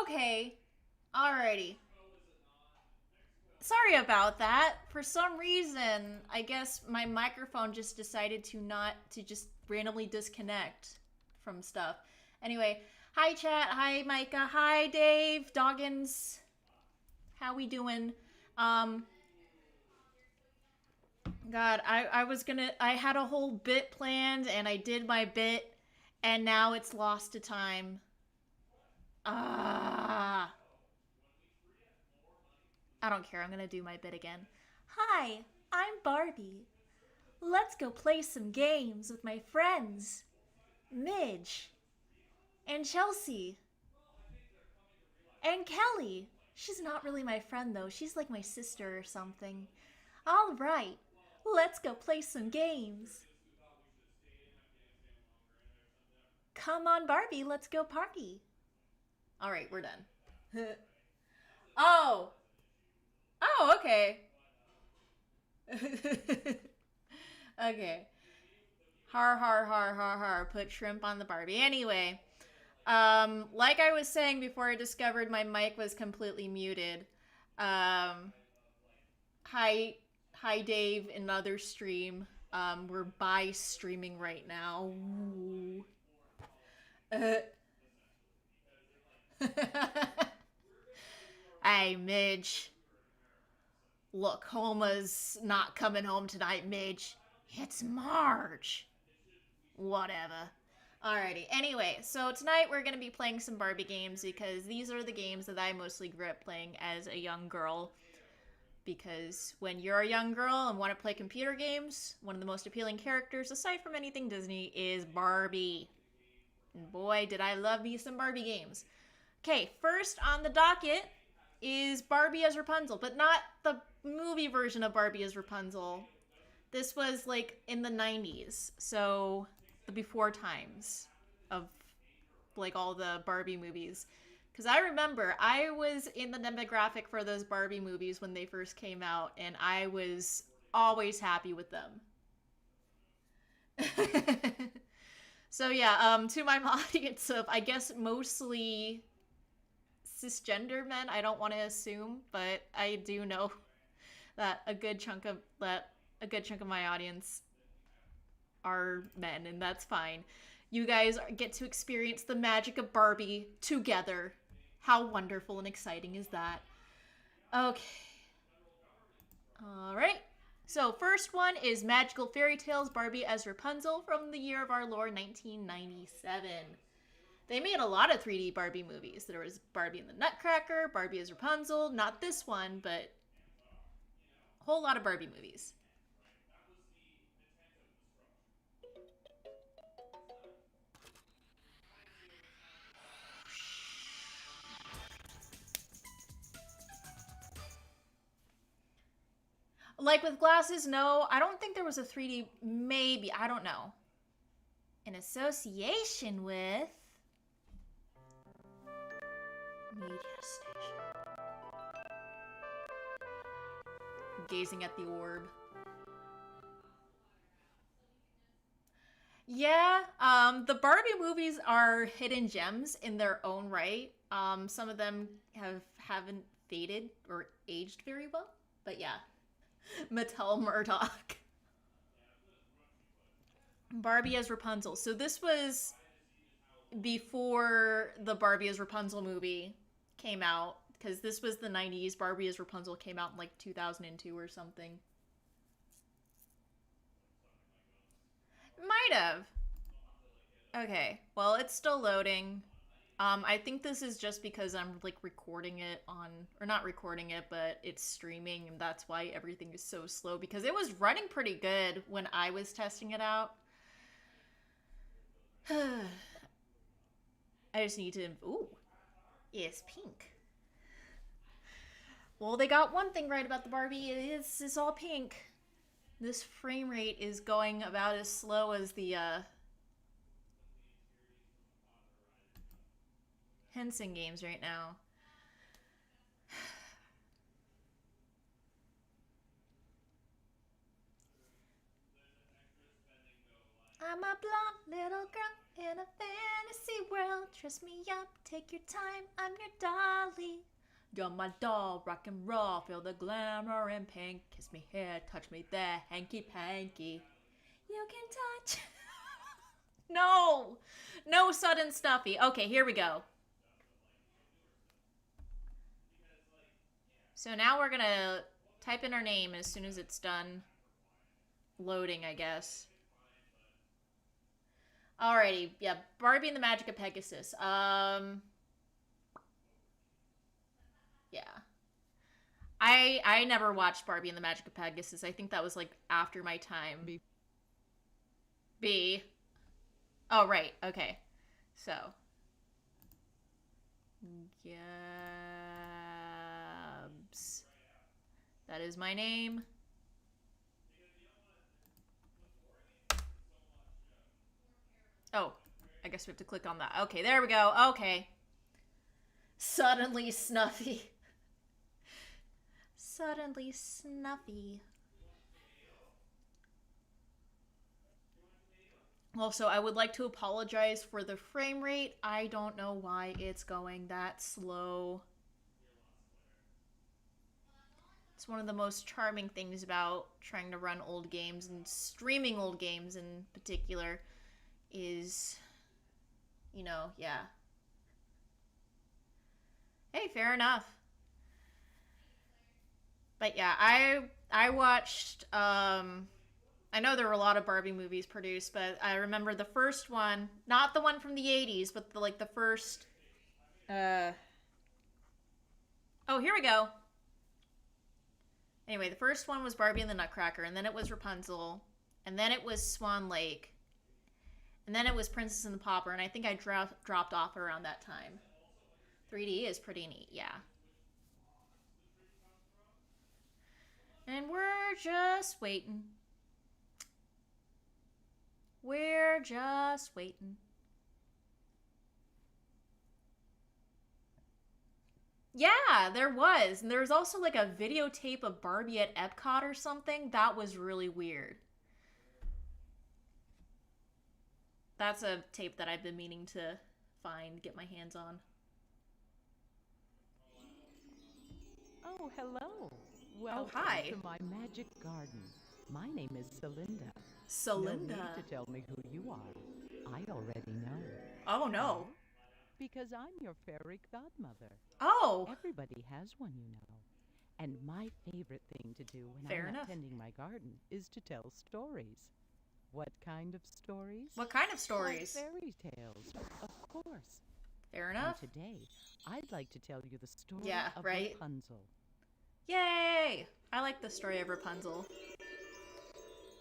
Okay. Alrighty. Sorry about that. For some reason, I guess my microphone just decided to just randomly disconnect from stuff. Anyway, hi chat, hi Micah, hi Dave, Doggins. How we doing? Um God, I had a whole bit planned and I did my bit and now it's lost to time. Ah. I don't care. I'm gonna do my bit again. Hi, I'm Barbie. Let's go play some games with my friends, Midge, and Chelsea, and Kelly. She's not really my friend though. She's like my sister or something. All right, let's go play some games. Come on, Barbie, let's go party. All right, we're done. Oh, oh, okay. Okay. Har har har har har. Put shrimp on the Barbie. Anyway, like I was saying before I discovered my mic was completely muted. Um, hi, hi, Dave. Another stream. We're by streaming right now. Ooh. Uh, hey, Midge. Look, Homa's not coming home tonight, Midge. It's Marge. Whatever. Alrighty. Anyway, so tonight we're going to be playing some Barbie games because these are the games that I mostly grew up playing as a young girl. Because when you're a young girl and want to play computer games, one of the most appealing characters, aside from anything Disney, is Barbie. And boy, did I love me some Barbie games. Okay, first on the docket is Barbie as Rapunzel, but not the movie version of Barbie as Rapunzel. This was like in the 90s, so the before times of like all the Barbie movies. Because I remember I was in the demographic for those Barbie movies when they first came out, and I was always happy with them. So yeah, to my audience of I guess mostly cisgender men, I don't want to assume, but I do know that a good chunk of my audience are men, and that's fine. You guys get to experience the magic of Barbie together. How wonderful and exciting is that? Okay. All right. So, first one is Magical Fairy Tales Barbie as Rapunzel from the year of our Lord 1997. They made a lot of 3D Barbie movies. There was Barbie and the Nutcracker, Barbie as Rapunzel, not this one, but a whole lot of Barbie movies. Like with glasses, no, I don't think there was a 3D, maybe, I don't know. In association with media station. Gazing at the orb. Yeah, the Barbie movies are hidden gems in their own right. Some of them haven't faded or aged very well, but yeah, Mattel Murdoch. Barbie as Rapunzel. So this was before the Barbie as Rapunzel movie came out because this was the 90s. Barbie as Rapunzel came out in like 2002 or something. Might have. Okay, well, it's still loading. I think this is just because I'm like recording it on, or not recording it, but it's streaming, and that's why everything is so slow because it was running pretty good when I was testing it out. I just need to. Ooh, it's pink. Well, they got one thing right about the Barbie. It's all pink. This frame rate is going about as slow as the Henson games right now. I'm a blonde little girl in a fantasy world. Dress me up, take your time, I'm your dolly. You're my doll, rock and roll, feel the glamour and pink. Kiss me here, touch me there, hanky-panky. You can touch. No! No sudden Snuffy. Okay, here we go. So now we're gonna type in our name as soon as it's done loading, I guess. Alrighty, yeah, Barbie and the Magic of Pegasus. Yeah. I never watched Barbie and the Magic of Pegasus. I think that was like after my time. B. Oh, right. Okay. So. Gabs. That is my name. Oh, I guess we have to click on that. Okay, there we go. Okay. Suddenly Snuffy. Suddenly Snuffy. Also, I would like to apologize for the frame rate. I don't know why it's going that slow. It's one of the most charming things about trying to run old games and streaming old games in particular is, you know, yeah. Hey, fair enough. But yeah, I watched, I know there were a lot of Barbie movies produced, but I remember the first one, not the one from the 80s, but the first, oh, here we go. Anyway, the first one was Barbie and the Nutcracker, and then it was Rapunzel, and then it was Swan Lake, and then it was Princess and the Pauper, and I think I dropped off around that time. 3D is pretty neat, yeah. And we're just waiting. We're just waiting. Yeah, there was. And there was also like a videotape of Barbie at Epcot or something. That was really weird. That's a tape that I've been meaning to find, get my hands on. Oh, hello. Welcome hi. to my magic garden. My name is Celinda. Celinda. No need to tell me who you are. I already know. Oh, no. Because I'm your fairy godmother. Oh. Everybody has one, you know. And my favorite thing to do when Fair I'm enough. not tending my garden is to tell stories. What kind of stories? What kind of stories? Like fairy tales, of course. Fair enough. And today, I'd like to tell you the story of right? Rapunzel. Yay! I like the story of Rapunzel.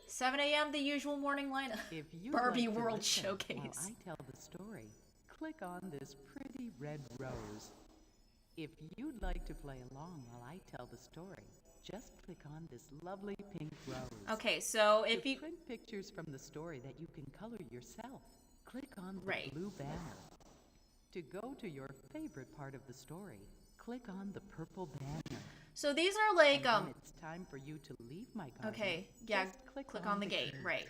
7 a.m. the usual morning lineup. If you Barbie like to World listen Showcase. While I tell the story, click on this pretty red rose. If you'd like to play along while I tell the story, just click on this lovely pink rose. Okay, so if to you print pictures from the story that you can color yourself, click on the Right. blue banner. To go to your favorite part of the story, click on the purple banner. So these are like And when it's time for you to leave my garden. Okay, yeah, just click on the gate, gate. right.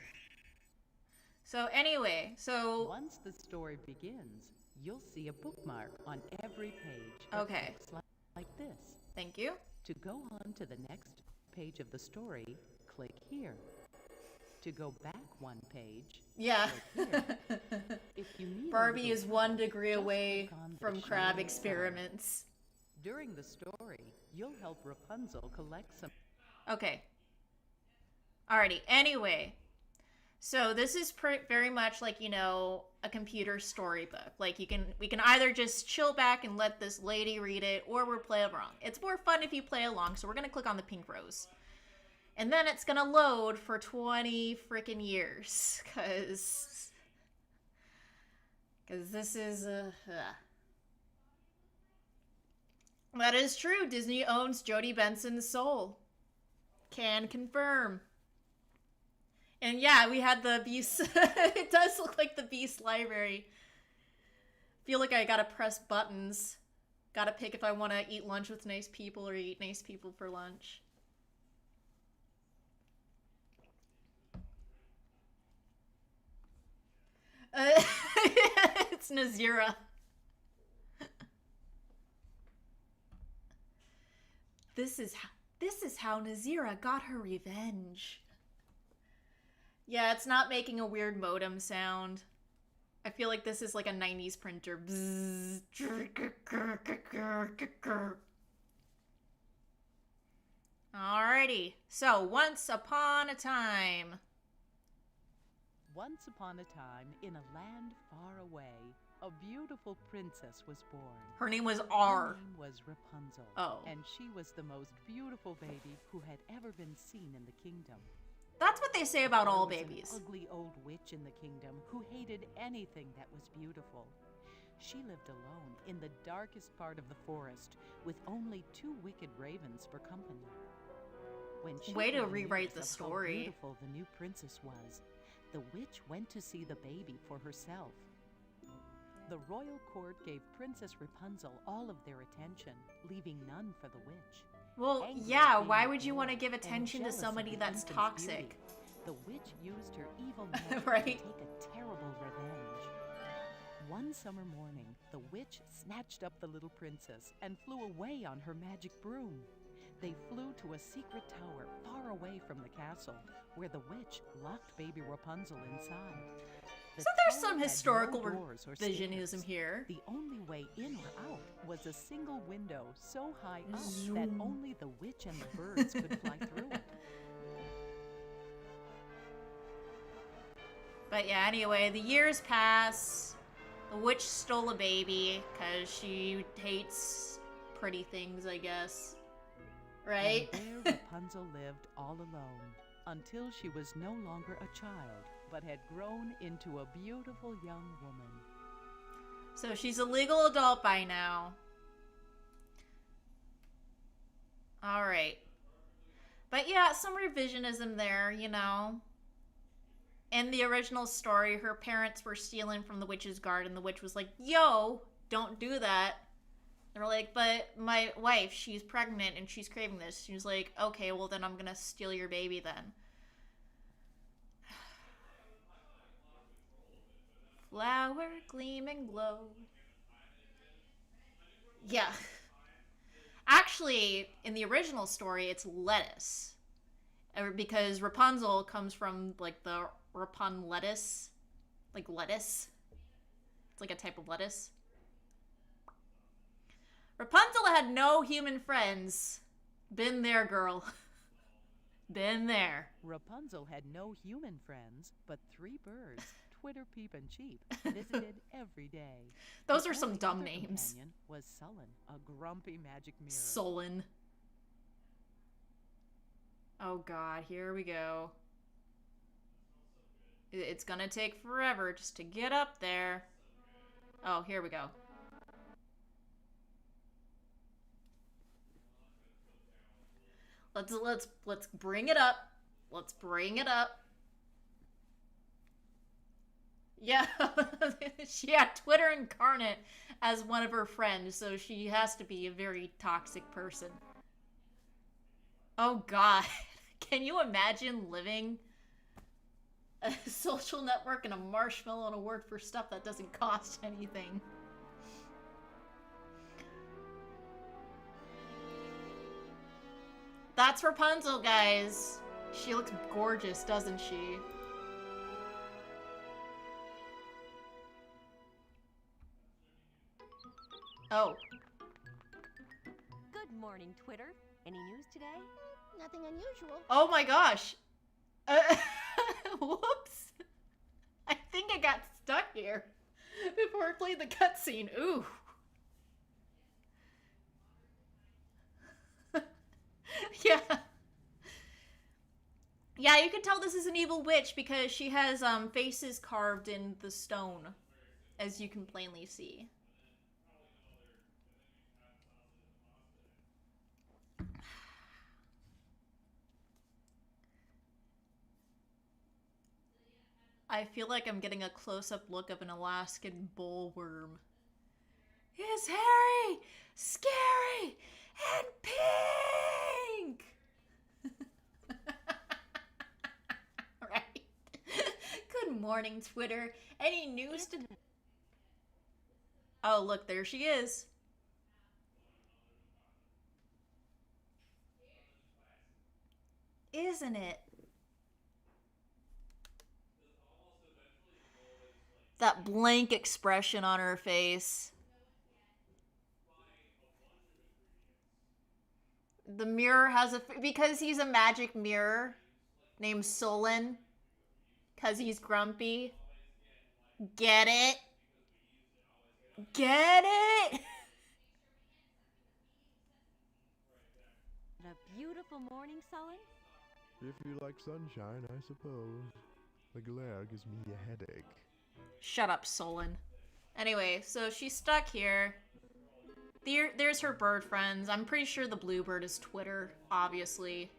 So anyway, so Once the story begins, you'll see a bookmark on every page. That Okay. looks like this. thank you. To go on to the next page of the story, click here. To go back one page, Yeah. click here. If you need a Barbie little is 1 help, degree just away click on the from crab shiny experiments. crab. During the story, you'll help Rapunzel collect some. Okay. Alrighty, anyway. So this is very much like, you know, a computer storybook. Like we can either just chill back and let this lady read it, or we'll play along. It's more fun if you play along, so we're gonna click on the pink rose. And then it's gonna load for 20 freaking years, cause this is That is true. Disney owns Jodie Benson's soul. Can confirm. And yeah, we had the Beast. It does look like the Beast library. Feel like I gotta press buttons. Gotta pick if I want to eat lunch with nice people or eat nice people for lunch. Nazira. This is how Nazira got her revenge. Yeah, it's not making a weird modem sound. I feel like this is like a 90s printer. Bzzz. Alrighty, so once upon a time. Once upon a time, in a land far away, a beautiful princess was born. Her name was Her R. name was Rapunzel. Oh. And she was the most beautiful baby who had ever been seen in the kingdom. That's what they say about all There was babies. an ugly old witch in the kingdom who hated anything that was beautiful. She lived alone in the darkest part of the forest with only 2 wicked ravens for company. When she Way to heard the rewrite news the of story. how beautiful the new princess was, the witch went to see the baby for herself. The royal court gave Princess Rapunzel all of their attention, leaving none for the witch. Well, Angry yeah, at why being would you want to ignored give and attention to jealous of somebody the that's infant's toxic? beauty, the witch used her evil magic Right? to take a terrible revenge. One summer morning, the witch snatched up the little princess and flew away on her magic broom. They flew to a secret tower far away from the castle, where the witch locked baby Rapunzel inside. The So there's tower some had historical no doors or revisionism stairs. here. The only way in or out was a single window so high up that Zoom. only the witch and the birds could fly through it. But yeah, anyway, the years pass. The witch stole a baby because she hates pretty things, I guess. Right? And there Rapunzel lived all alone until she was no longer a child, but had grown into a beautiful young woman. So she's a legal adult by now. Alright. But yeah, some revisionism there, you know. In the original story, her parents were stealing from the witch's garden. The witch was like, yo, don't do that. They were like, but my wife, she's pregnant and she's craving this. She was like, okay, well then I'm gonna steal your baby then. Flower, gleam and glow. Yeah. Actually, in the original story, it's lettuce. Because Rapunzel comes from, like, the Rapun lettuce. Like, lettuce. It's like a type of lettuce. Rapunzel had no human friends. Been there, girl. Been there. Rapunzel had no human friends, but 3 birds, Twitter, Peep, and Cheep, visited every day. Those The are some only dumb other names. companion was Sullen, a grumpy magic mirror. Sullen. Oh god, here we go. It's gonna take forever just to get up there. Oh, here we go. Let's bring it up. Let's bring it up. Yeah, she had Twitter incarnate as one of her friends, so she has to be a very toxic person. Oh god, can you imagine living a social network and a marshmallow and a word for stuff that doesn't cost anything? That's Rapunzel, guys. She looks gorgeous, doesn't she? Oh. Good morning, Twitter. Any news today? Nothing unusual. Oh my gosh. Whoops. I think I got stuck here before I played the cutscene. Ooh. Yeah. Yeah, you can tell this is an evil witch because she has faces carved in the stone, as you can plainly see. I feel like I'm getting a close-up look of an Alaskan bullworm. It's hairy, scary, and pink! Right. Good morning, Twitter. Any news to... Oh, look, there she is. Isn't it? That blank expression on her face. The mirror has a... Because he's a magic mirror named Solon. Because he's grumpy. Get it? Get it? A beautiful morning, Solon. If you like sunshine, I suppose. The glare gives me a headache. Shut up, Solon. Anyway, so she's stuck here. There's her bird friends. I'm pretty sure the bluebird is Twitter, obviously.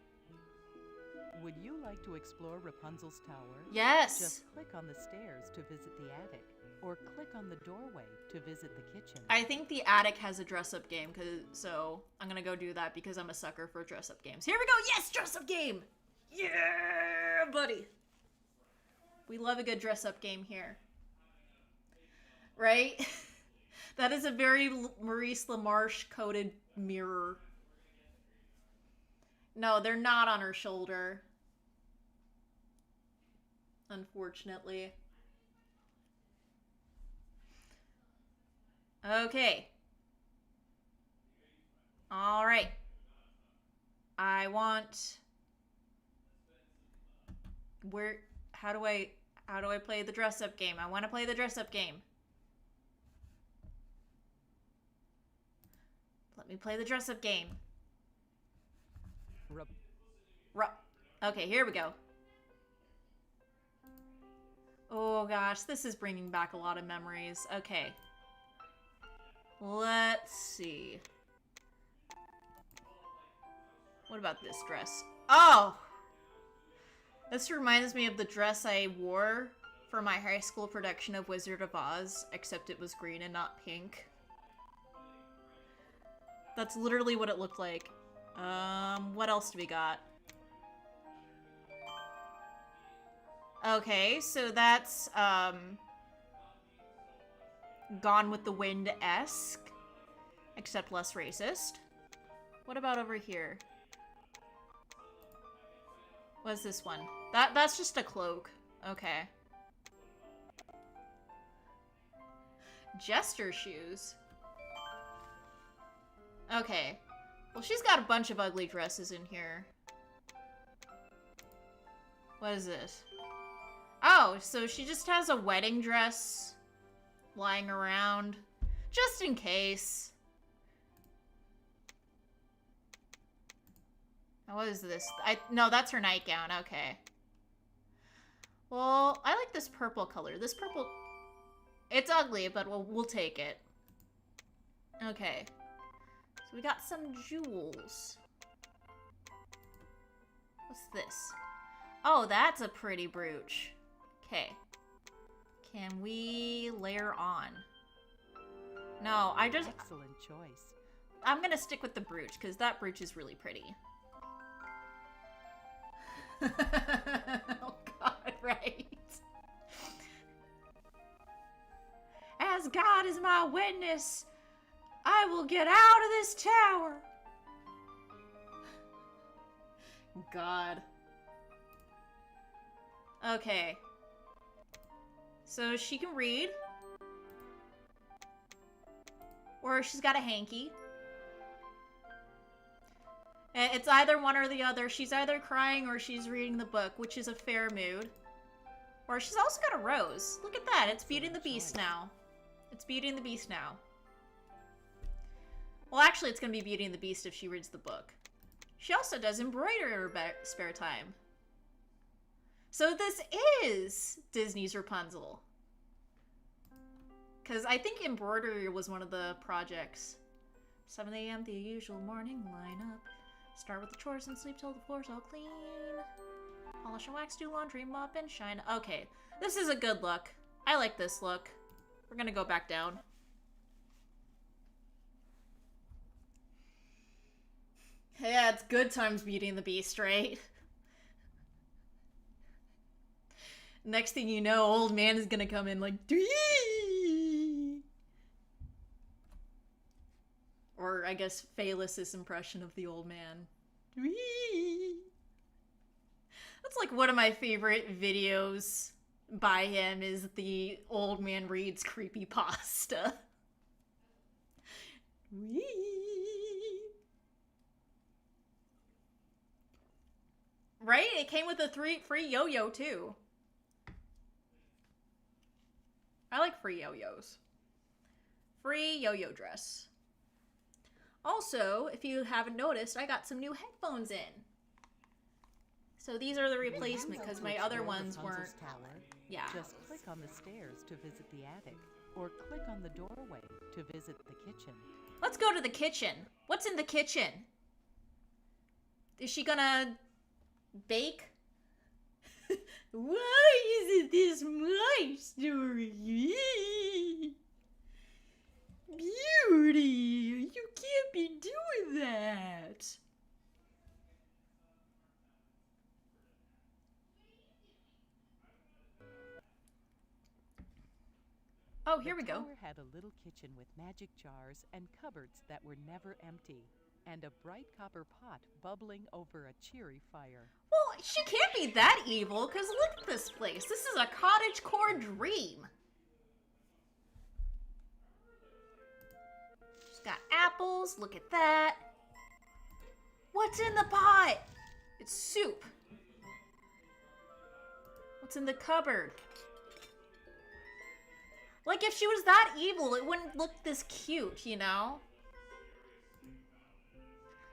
Would you like to explore Rapunzel's tower? Yes! Just click on the stairs to visit the attic, or click on the doorway to visit the kitchen. I think the attic has a dress-up game, so I'm gonna go do that because I'm a sucker for dress-up games. Here we go! Yes! Dress-up game! Yeah, buddy! We love a good dress-up game here. Right? That is a very Maurice LaMarche coded mirror. No, they're not on her shoulder. Unfortunately. Okay. Alright. I want... How do I play the dress-up game? I want to play the dress-up game. Let me play the dress-up game. Okay, here we go. Oh gosh, this is bringing back a lot of memories. Okay. Let's see. What about this dress? Oh! This reminds me of the dress I wore for my high school production of Wizard of Oz, except it was green and not pink. That's literally what it looked like. What else do we got? Okay, so that's, Gone with the Wind-esque, except less racist. What about over here? What's this one? That's just a cloak. Okay. Jester shoes. Okay. Well, she's got a bunch of ugly dresses in here. What is this? Oh, so she just has a wedding dress lying around. Just in case. Now, what is this? No, that's her nightgown. Okay. Well, I like this purple color. This purple... It's ugly, but we'll take it. Okay. So we got some jewels. What's this? Oh, that's a pretty brooch. Okay. Can we layer on? No, I just... Excellent choice. I'm gonna stick with the brooch, because that brooch is really pretty. Oh god, right? As God is my witness, I will get out of this tower. God. Okay. So she can read. Or she's got a hanky. It's either one or the other. She's either crying or she's reading the book, which is a fair mood. Or she's also got a rose. Look at that. It's Beauty and the Beast now. It's Beauty and the Beast now. Well, actually, it's going to be Beauty and the Beast if she reads the book. She also does embroidery in her spare time. So this is Disney's Rapunzel. Because I think embroidery was one of the projects. 7 a.m. the usual morning lineup. Start with the chores and sleep till the floor's all clean. Polish and wax, do laundry, mop and shine. Okay, this is a good look. I like this look. We're gonna go back down. Yeah, it's good times Beauty and the Beast, right? Next thing you know, old man is gonna come in like, Dee! Or I guess Phaelus' impression of the old man. Wee. That's like one of my favorite videos by him is the old man reads creepypasta. Wee. Right? It came with a free yo-yo too. I like free yo-yos. Free yo-yo dress. Also, if you haven't noticed, I got some new headphones in. So these are the replacement because my other ones weren't. Tower. Yeah. Just click on the stairs to visit the attic, or click on the doorway to visit the kitchen. Let's go to the kitchen. What's in the kitchen? Is she gonna bake? Why isn't this my story? Beauty, you can't be doing that. Oh, here we go. The tower had a little kitchen with magic jars and cupboards that were never empty, and a bright copper pot bubbling over a cheery fire. Well, she can't be that evil, because look at this place. This is a cottagecore dream. She's got apples. Look at that. What's in the pot? It's soup. What's in the cupboard? Like, if she was that evil, it wouldn't look this cute, you know?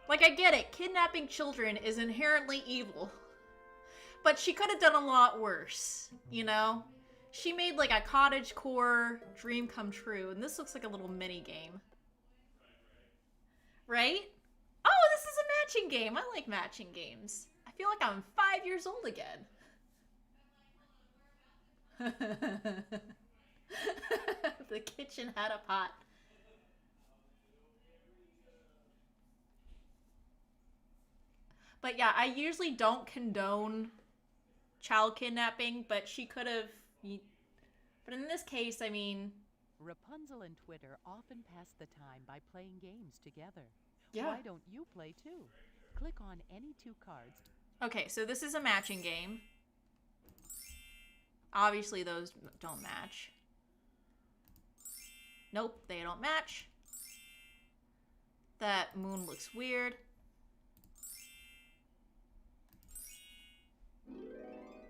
Like, I get it. Kidnapping children is inherently evil. But she could have done a lot worse, you know? She made, like, a cottagecore dream come true, and this looks like a little mini-game. Right? Oh, this is a matching game. I like matching games. I feel like I'm 5 years old again. The kitchen had a pot. But yeah, I usually don't condone child kidnapping, but she could have... But in this case, I mean... Rapunzel and Twitter often pass the time by playing games together. Yeah. Why don't you play too? Click on any two cards. Okay, so this is a matching game. Obviously, those don't match. Nope, they don't match. That moon looks weird.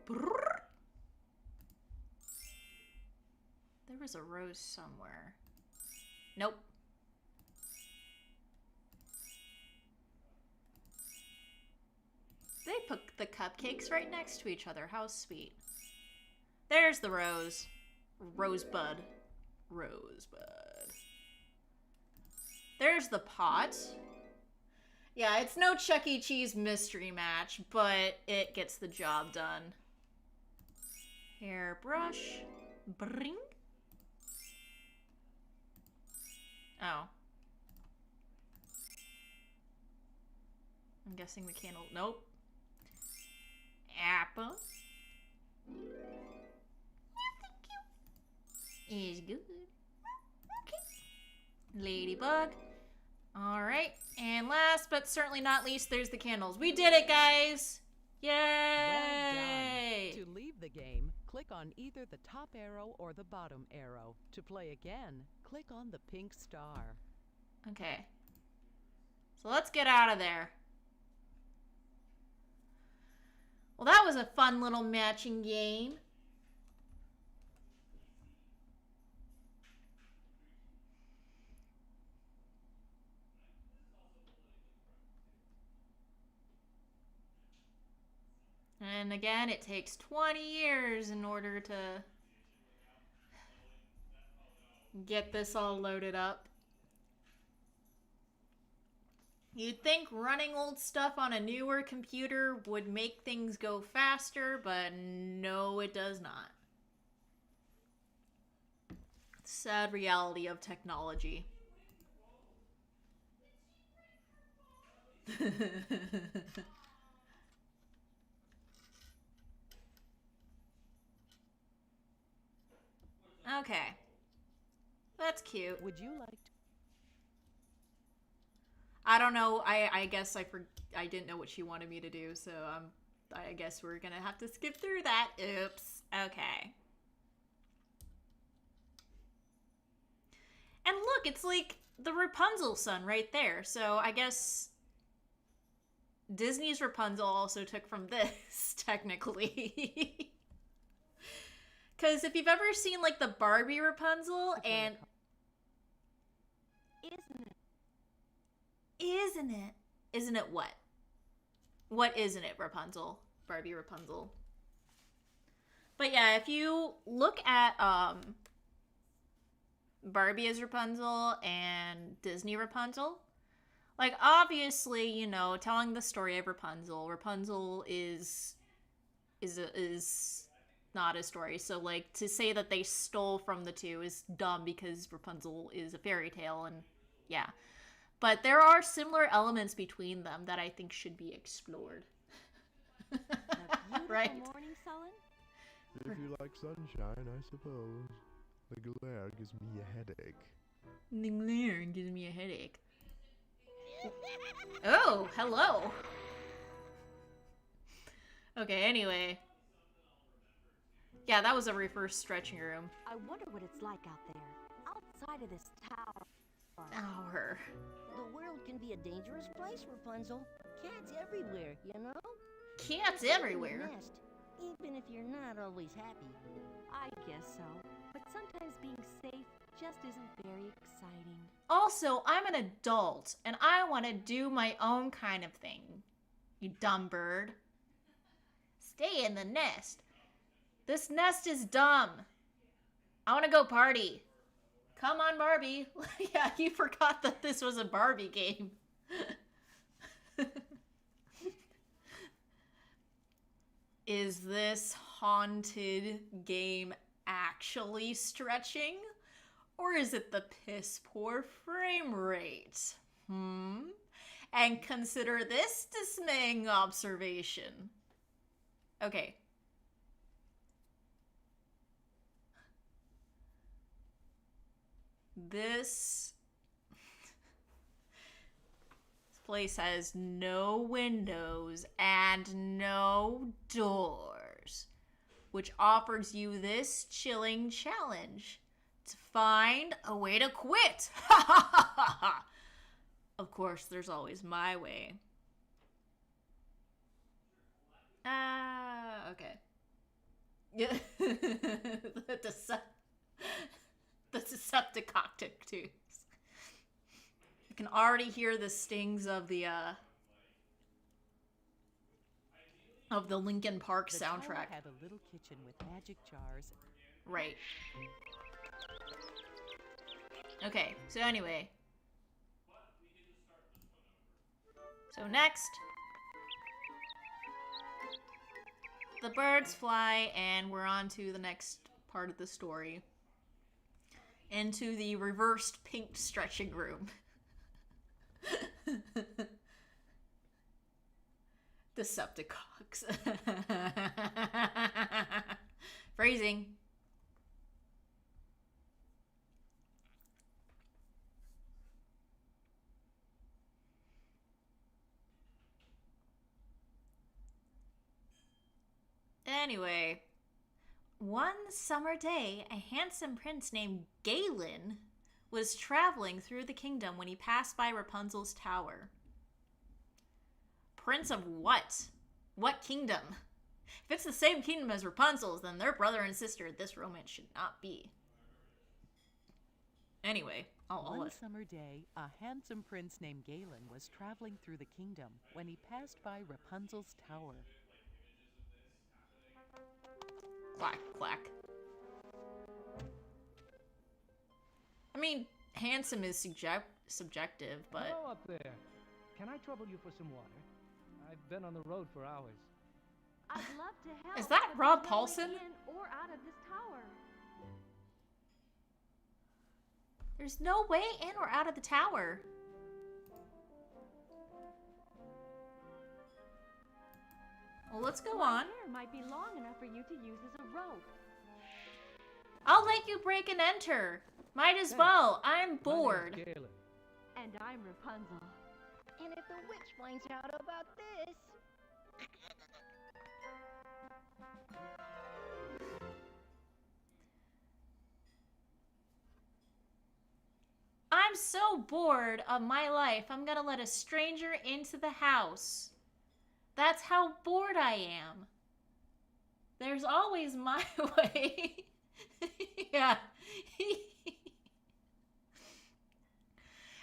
Brrr. There was a rose somewhere. Nope. They put the cupcakes right next to each other. How sweet. There's the rose. Rosebud. Rosebud. There's the pot. Yeah, it's no Chuck E. Cheese mystery match, but it gets the job done. Hairbrush. Bring. Oh. I'm guessing the candle. Nope. Apple. Is good. Okay. Ladybug. Alright. And last but certainly not least, there's the candles. We did it, guys! Yay! Well done. To leave the game, click on either the top arrow or the bottom arrow. To play again, click on the pink star. Okay. So let's get out of there. Well, that was a fun little matching game. And again, it takes 20 years in order to get this all loaded up. You'd think running old stuff on a newer computer would make things go faster, but no, it does not. Sad reality of technology. Okay. That's cute. Would you like to... I don't know. I guess I didn't know what she wanted me to do, so I guess we're gonna have to skip through that. Oops. Okay. And look, it's like the Rapunzel son right there. So I guess Disney's Rapunzel also took from this, technically. Because if you've ever seen like the Barbie Rapunzel and... Isn't it? Isn't it what? What isn't it, Rapunzel? Barbie Rapunzel. But yeah, if you look at Barbie as Rapunzel and Disney Rapunzel, like obviously, you know, telling the story of Rapunzel, Rapunzel is not a story. So like to say that they stole from the two is dumb because Rapunzel is a fairy tale and yeah. But there are similar elements between them that I think should be explored. Right? Morning, Sullen? If you like sunshine, I suppose. The glare gives me a headache. The glare gives me a headache. Oh, hello. Okay, anyway. Yeah, that was a reverse stretching room. I wonder what it's like out there, outside of this tower. Tower. The world can be a dangerous place, Rapunzel. Cats everywhere, you know? Cats It's like in a everywhere. nest, even if you're not always happy. I guess so. But sometimes being safe just isn't very exciting. Also, I'm an adult, and I want to do my own kind of thing. You dumb bird. Stay in the nest. This nest is dumb. I want to go party. Come on, Barbie. Yeah, you forgot that this was a Barbie game. Is this haunted game actually stretching? Or is it the piss poor frame rate? And consider this dismaying observation. Okay. This place has no windows and no doors, which offers you this chilling challenge to find a way to quit. Of course, there's always my way. Okay. Yeah. The Decepticocticus. You can already hear the stings of the Linkin Park The tower soundtrack. had a little kitchen with magic jars. Right. Okay, so anyway. So next, the birds fly and we're on to the next part of the story. Into the reversed pink stretching room. Decepticox. Phrasing. Anyway, one summer day, a handsome prince named Galen was traveling through the kingdom when he passed by Rapunzel's tower. Prince of what? What kingdom? If it's the same kingdom as Rapunzel's, then they're brother and sister. This romance should not be. Anyway, One summer day, a handsome prince named Galen was traveling through the kingdom when he passed by Rapunzel's tower. Quack, quack. I mean, handsome is subjective, but... Hello up there. Can I trouble you for some water? I've been on the road for hours. I'd love to help. Is that but Rob there's no way Paulson? in or out of this tower. There's no way in or out of the tower. Well, let's go My on. hair might be long enough for you to use as a rope. I'll let you break and enter. Might as Thanks. well. I'm My name's bored. Galen. And I'm Rapunzel. And if the witch finds out about this... I'm so bored of my life, I'm gonna let a stranger into the house. That's how bored I am. There's always my way. Yeah.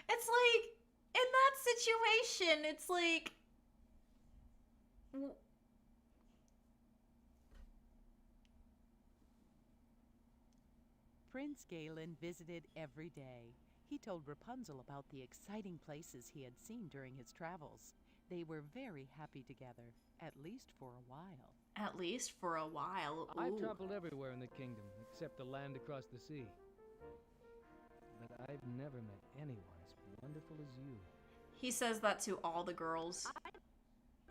It's like, in that situation, it's like... Prince Galen visited every day. He told Rapunzel about the exciting places he had seen during his travels. They were very happy together, at least for a while. At least for a while. Ooh. I've traveled everywhere in the kingdom, except the land across the sea. But I've never met anyone as wonderful as you. He says that to all the girls. I'd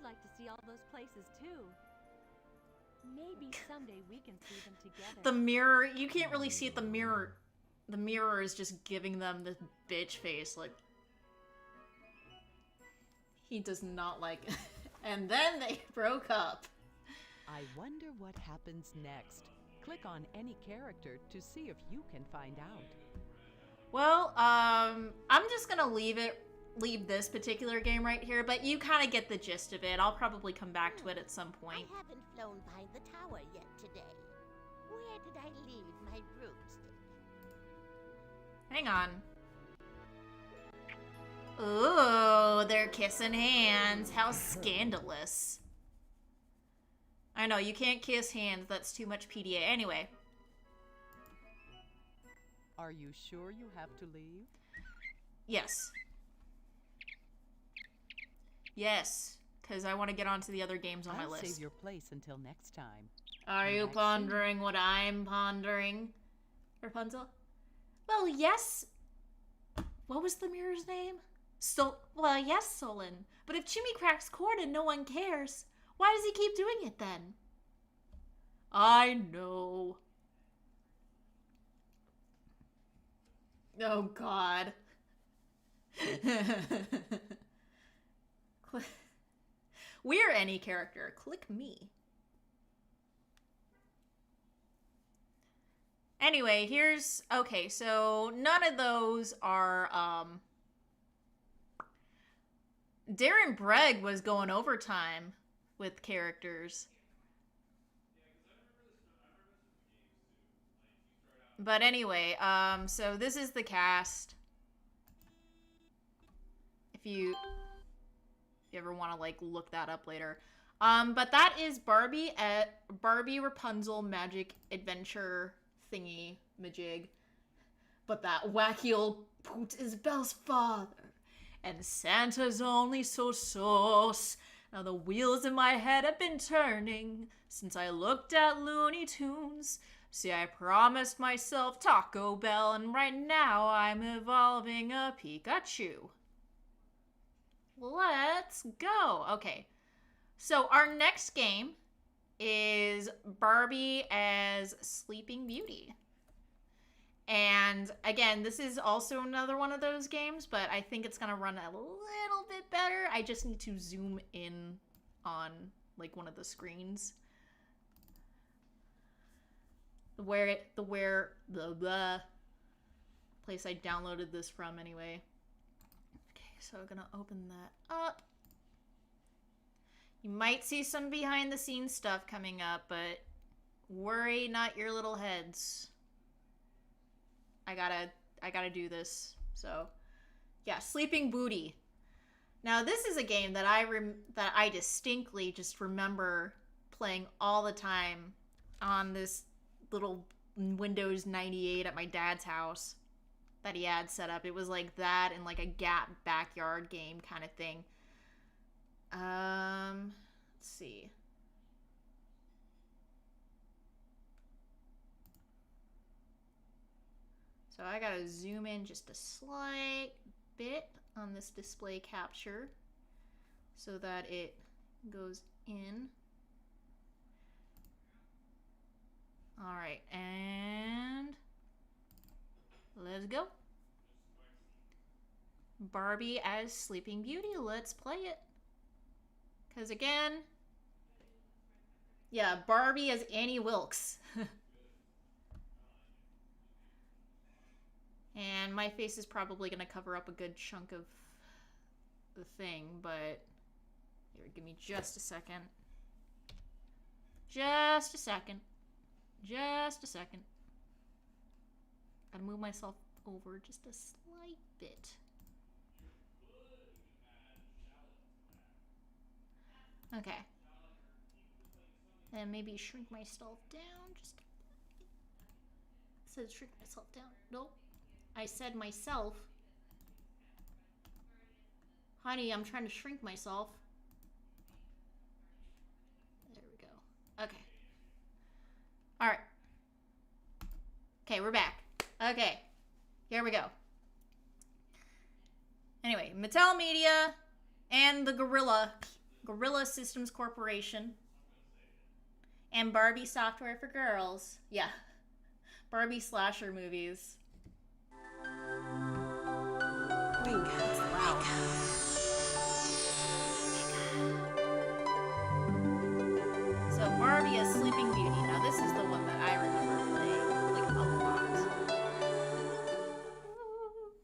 like to see all those places too. Maybe someday we can see them together. The mirror, you can't really see it. The mirror is just giving them this bitch face, like... He does not like it. And then they broke up. I wonder what happens next. Click on any character to see if you can find out. Well, I'm just gonna leave this particular game right here, but you kind of get the gist of it. I'll probably come back to it at some point. I haven't flown by the tower yet today. Where did I leave my broomstick? Hang on. Ooh, they're kissing hands. How scandalous. I know, you can't kiss hands. That's too much PDA. Anyway. Are you sure you have to leave? Yes. Yes, because I want to get on to the other games on my I'll list. save your place until next time. Are you Next pondering what I'm pondering, Rapunzel? Well, yes. What was the mirror's name? Well, yes, Solon. But if Jimmy cracks corn and no one cares, why does he keep doing it then? I know. Oh, God. We're any character. Click me. Anyway, here's... Okay, so none of those are, Darren Bregg was going overtime with characters. But anyway, so this is the cast. If you ever want to, like, look that up later. But that is Barbie Rapunzel Magic Adventure thingy majig. But that wacky old poot is Belle's father. And Santa's only so sauce. Now the wheels in my head have been turning since I looked at Looney Tunes. See, I promised myself Taco Bell, and right now I'm evolving a Pikachu. Let's go. Okay, so our next game is Barbie as Sleeping Beauty. And again, this is also another one of those games, but I think it's gonna run a little bit better. I just need to zoom in on like one of the screens. The place I downloaded this from anyway. Okay, so I'm gonna open that up. You might see some behind the scenes stuff coming up, but worry not your little heads. I gotta do this. So, yeah, Sleeping Beauty. Now, this is a game that I distinctly just remember playing all the time on this little Windows 98 at my dad's house that he had set up. It was like that and like a Gap backyard game kind of thing. Let's see. So I gotta zoom in just a slight bit on this display capture so that it goes in. All right, and let's go. Barbie as Sleeping Beauty. Let's play it. Because again, yeah, Barbie as Annie Wilkes. And my face is probably going to cover up a good chunk of the thing, but here, give me just a second. Just a second. Just a second. Gotta move myself over just a slight bit. Okay. And maybe shrink myself down just a bit. I said shrink myself down. Nope. I said myself. Honey, I'm trying to shrink myself. There we go. Okay. Alright. Okay, we're back. Okay. Here we go. Anyway, Mattel Media and the Gorilla Systems Corporation and Barbie Software for Girls. Yeah. Barbie slasher movies. Ooh, that's loud. So Barbie as Sleeping Beauty. Now this is the one that I remember playing like a lot.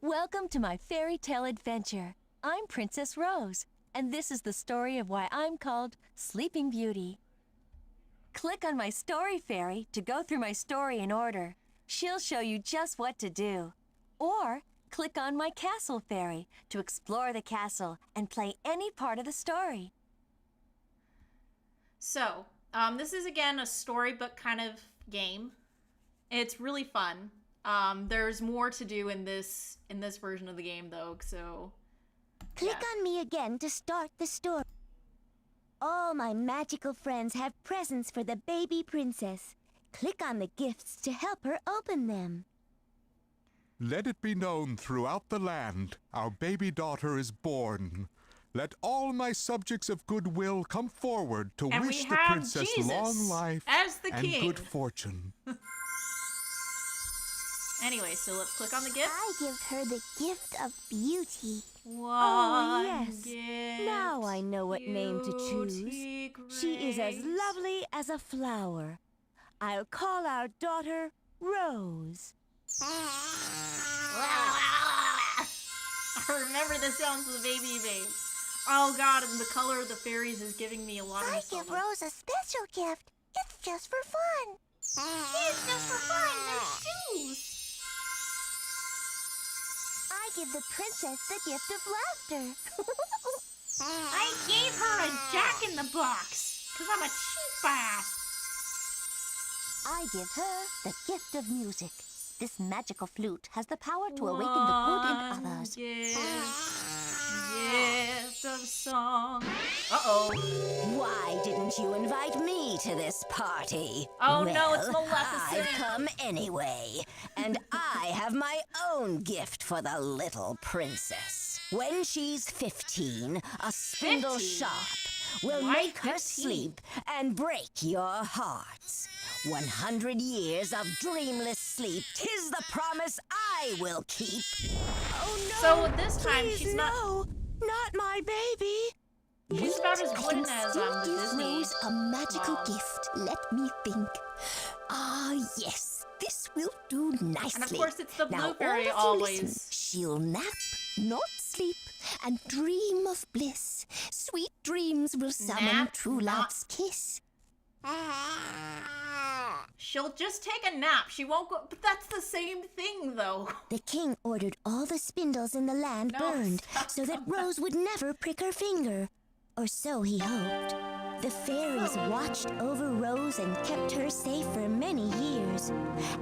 Welcome to my fairy tale adventure. I'm Princess Rose, and this is the story of why I'm called Sleeping Beauty. Click on my story fairy to go through my story in order. She'll show you just what to do. Or click on my castle fairy to explore the castle and play any part of the story. So, this is again a storybook kind of game. It's really fun. There's more to do in this version of the game though, so Click on me again to start the story. All my magical friends have presents for the baby princess. Click on the gifts to help her open them. Let it be known throughout the land, our baby daughter is born. Let all my subjects of goodwill come forward to And wish we the have princess Jesus long life as the and king. good fortune. Anyway, so let's click on the gift. I give her the gift of beauty. One yes. gift, Now I know what name to choose. beauty, She is as grace. lovely as a flower. I'll call our daughter Rose. I remember the sounds of the baby babes. Oh god, and the color of the fairies is giving me a lot of I nostalgia. give Rose a special gift. It's just for fun. It's just for fun, they're shoes. I give the princess the gift of laughter. I gave her a jack-in-the-box, because I'm a cheap ass. I give her the gift of music. This magical flute has the power to awaken the good in others. Gift of song. Uh-oh. Why didn't you invite me to this party? Oh, no, it's Well, Maleficent. I've come anyway, and I have my own gift for the little princess. When she's 15, a spindle 15? sharp will Why make her 15? sleep and break your hearts. 100 years of dreamless sleep, 'tis the promise I will keep. Oh no! So this time please, she's not- no, not my baby. She's about as I wooden can as still the give Disney Rose a magical mom. gift. Let me think. Ah, yes, this will do nicely. And of course it's the Now, blue fairy all of you always. listen. She'll nap, not sleep, and dream of bliss. Sweet dreams will summon Nap, true not- love's kiss. She'll just take a nap. She won't go. But that's the same thing, though. The king ordered all the spindles in the land No, burned stop, so that come back. Rose would never prick her finger. Or so he hoped. The fairies watched over Rose and kept her safe for many years.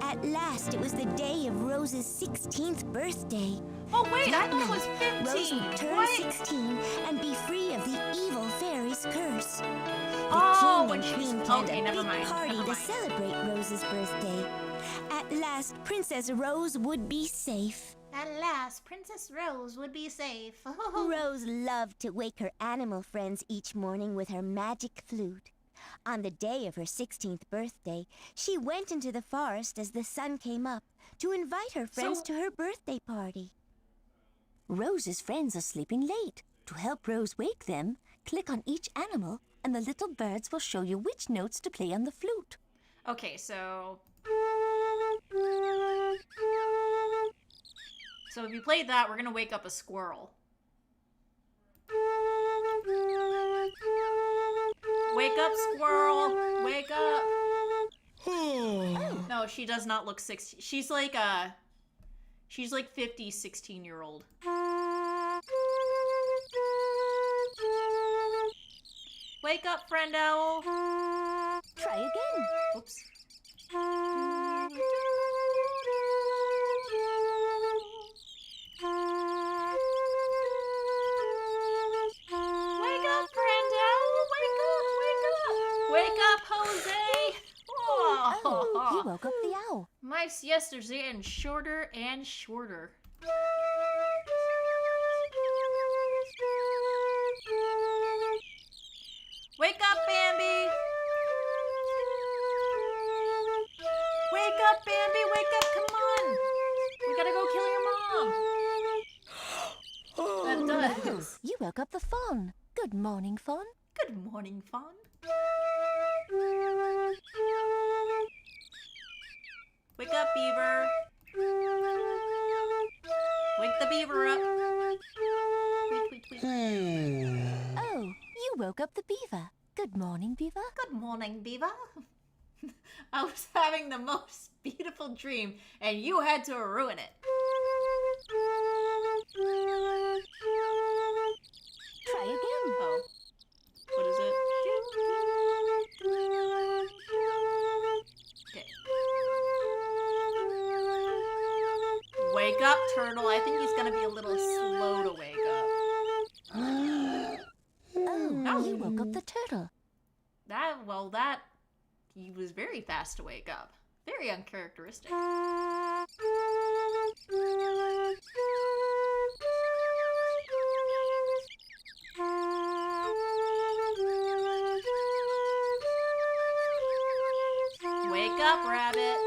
At last, it was the day of Rose's 16th birthday. Oh, wait, I That thought it was night, 15. Rose would turn What? 16 and be free of the evil fairy's curse. The Oh, king when and she's- queen planned okay, a never big mind, party never to mind. celebrate Rose's birthday. At last, Princess Rose would be safe. At last, Princess Rose would be safe. Rose loved to wake her animal friends each morning with her magic flute. On the day of her 16th birthday, she went into the forest as the sun came up to invite her friends So- to her birthday party. Rose's friends are sleeping late. To help Rose wake them, click on each animal and the little birds will show you which notes to play on the flute. Okay, so... So if you played that, we're gonna wake up a squirrel. Wake up, squirrel! Wake up! No, she does not look 16. She's like 50, 16-year-old. Wake up, friend owl! Try again. Oops. Wake up, friend owl! Wake up! Wake up! Wake up, Jose! Oh, you woke up the owl. My siesta's getting shorter and shorter. Wake up, Bambi! Wake up, Bambi! Wake up! Come on! We gotta go kill your mom! That does. You woke up the fawn. Good morning, fawn. Good morning, fawn. Wake up, beaver. Wake the beaver up. Tweet, tweet, tweet. Oh, you woke up the beaver. Good morning, beaver. Good morning, beaver. I was having the most beautiful dream, and you had to ruin it. Try again. Oh. What is it? Okay. Wake up, turtle. I think he's gonna be a little slow to wake up. Oh, you woke up the turtle. He was very fast to wake up. Very uncharacteristic. Wake up, rabbit.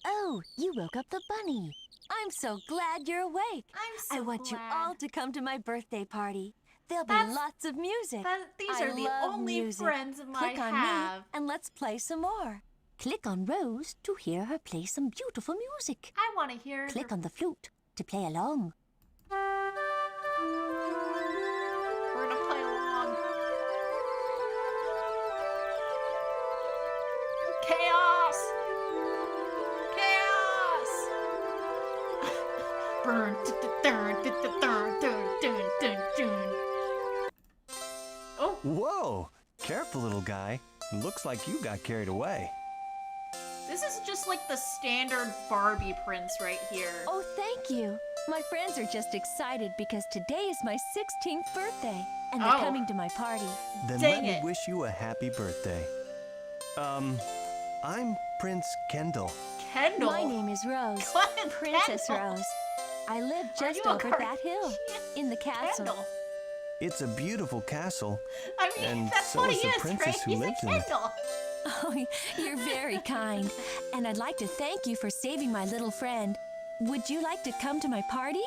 Oh, you woke up the bunny. I'm so glad you're awake. I'm I want you glad. all to come to my birthday party. There'll be That's- lots of music. These I are the love only music. friends I Click on have. me and let's play some more. Click on Rose to hear her play some beautiful music. I want to hear. Click on the flute to play along. We're gonna play along. Chaos! Chaos! Burn! Oh, Whoa! Careful, little guy. Looks like you got carried away. this is just like the standard Barbie prince right here. Oh, thank you. My friends are just excited because today is my 16th birthday and they're Oh. coming to my party. Then Dang let me it. wish you a happy birthday. I'm Prince Kendall. Kendall. My name is Rose, What? Princess Kendall. Rose. I live Are just you a over that hill in the castle. Kendall. It's a beautiful castle. I mean, And that's so what is he the is, princess right? who He's lives a in it. Kendall. Oh, you're very kind. And I'd like to thank you for saving my little friend. Would you like to come to my party?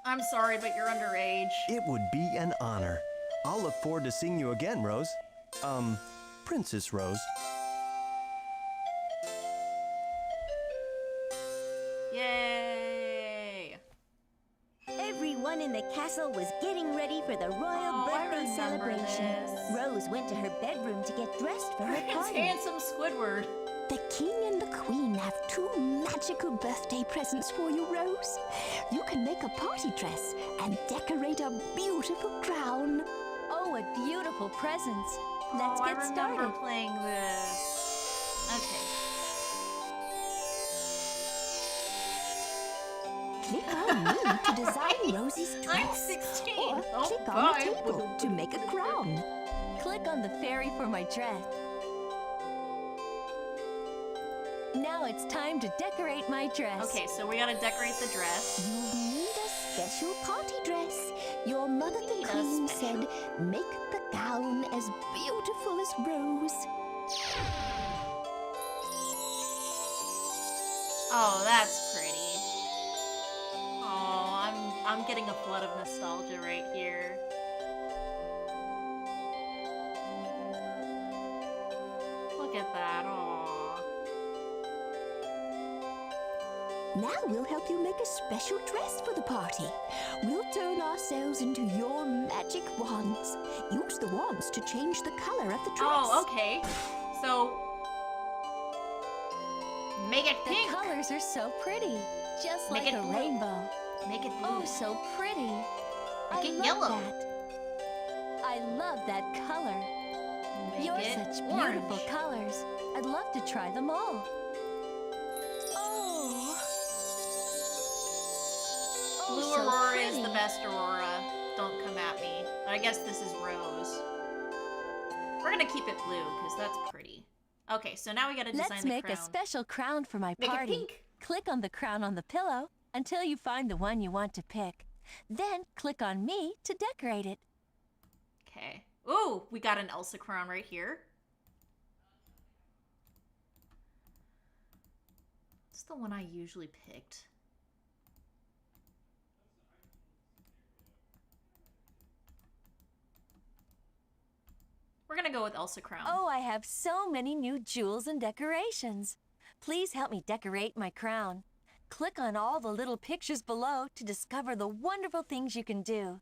I'm sorry, but you're underage. It would be an honor. I'll look forward to seeing you again, Rose. Princess Rose. Yay! Everyone in the castle was getting ready for the royal Oh, I birthday remember celebration. this. Rose went to her bedroom to get dressed for her Prince party. Handsome Squidward. The king and the queen have two magical birthday presents for you, Rose. You can make a party dress and decorate a beautiful crown. Oh, what beautiful presents. Let's I get remember started. playing this. Okay. Click on me to design Rose's dress. I'm 16. Or Oh, click on bye. the table to make a crown. Click on the fairy for my dress. Now it's time to decorate my dress. Okay, so we gotta decorate the dress. You need a special party dress. Your mother, the Need a queen, special- said, make the gown as beautiful as Rose. Oh, that's pretty. Oh, I'm getting a flood of nostalgia right here. Look at that. Aw. Now we'll help you make a special dress for the party. We'll turn ourselves into your magic wands. Use the wands to change the color of the dress. Oh, okay. So make it The pink. colors are so pretty, just Make like it a blue. rainbow. Make it blue. Oh, so pretty. I Make it love yellow. that. I love that color. Make You're it such orange. beautiful colors. I'd love to try them all. Oh, Blue so Aurora pretty. is the best Aurora. Don't come at me. I guess this is Rose. We're gonna keep it blue because that's pretty. Okay, so now we gotta design Let's the make crown. a special crown for my Make it party. pink. Click on the crown on the pillow until you find the one you want to pick. Then click on me to decorate it. Okay. Ooh, we got an Elsa crown right here. It's the one I usually picked. We're gonna go with Elsa crown. Oh, I have so many new jewels and decorations. Please help me decorate my crown. Click on all the little pictures below to discover the wonderful things you can do.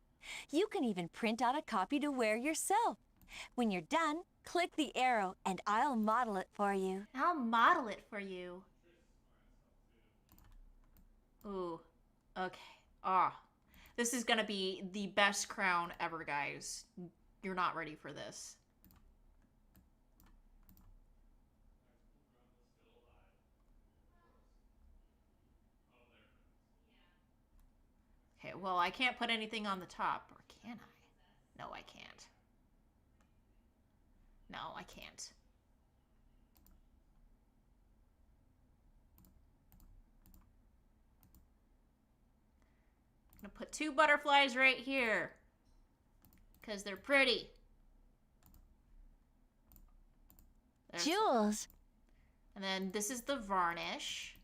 You can even print out a copy to wear yourself. When you're done, click the arrow and I'll model it for you. I'll model it for you. Ooh, okay. Ah, this is gonna be the best crown ever, guys. You're not ready for this. Okay, well, I can't put anything on the top, or can I? No, I can't. No, I can't. I'm gonna put 2 butterflies right here because they're pretty. There's- Jewels. And then this is the varnish.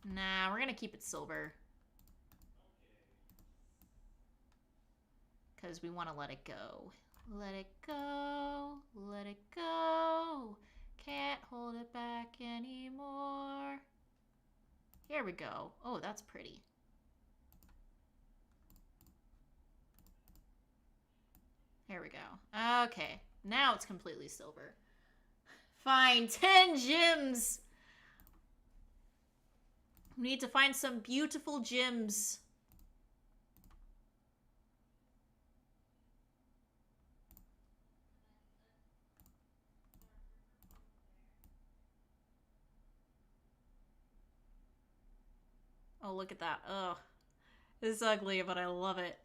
Nah, we're gonna keep it silver. Because we want to let it go. Let it go, let it go. Can't hold it back anymore. Here we go. Oh, that's pretty. Here we go. Okay, now it's completely silver. Fine, 10 gems. We need to find some beautiful gems. Oh, look at that. Ugh. It's ugly, but I love it.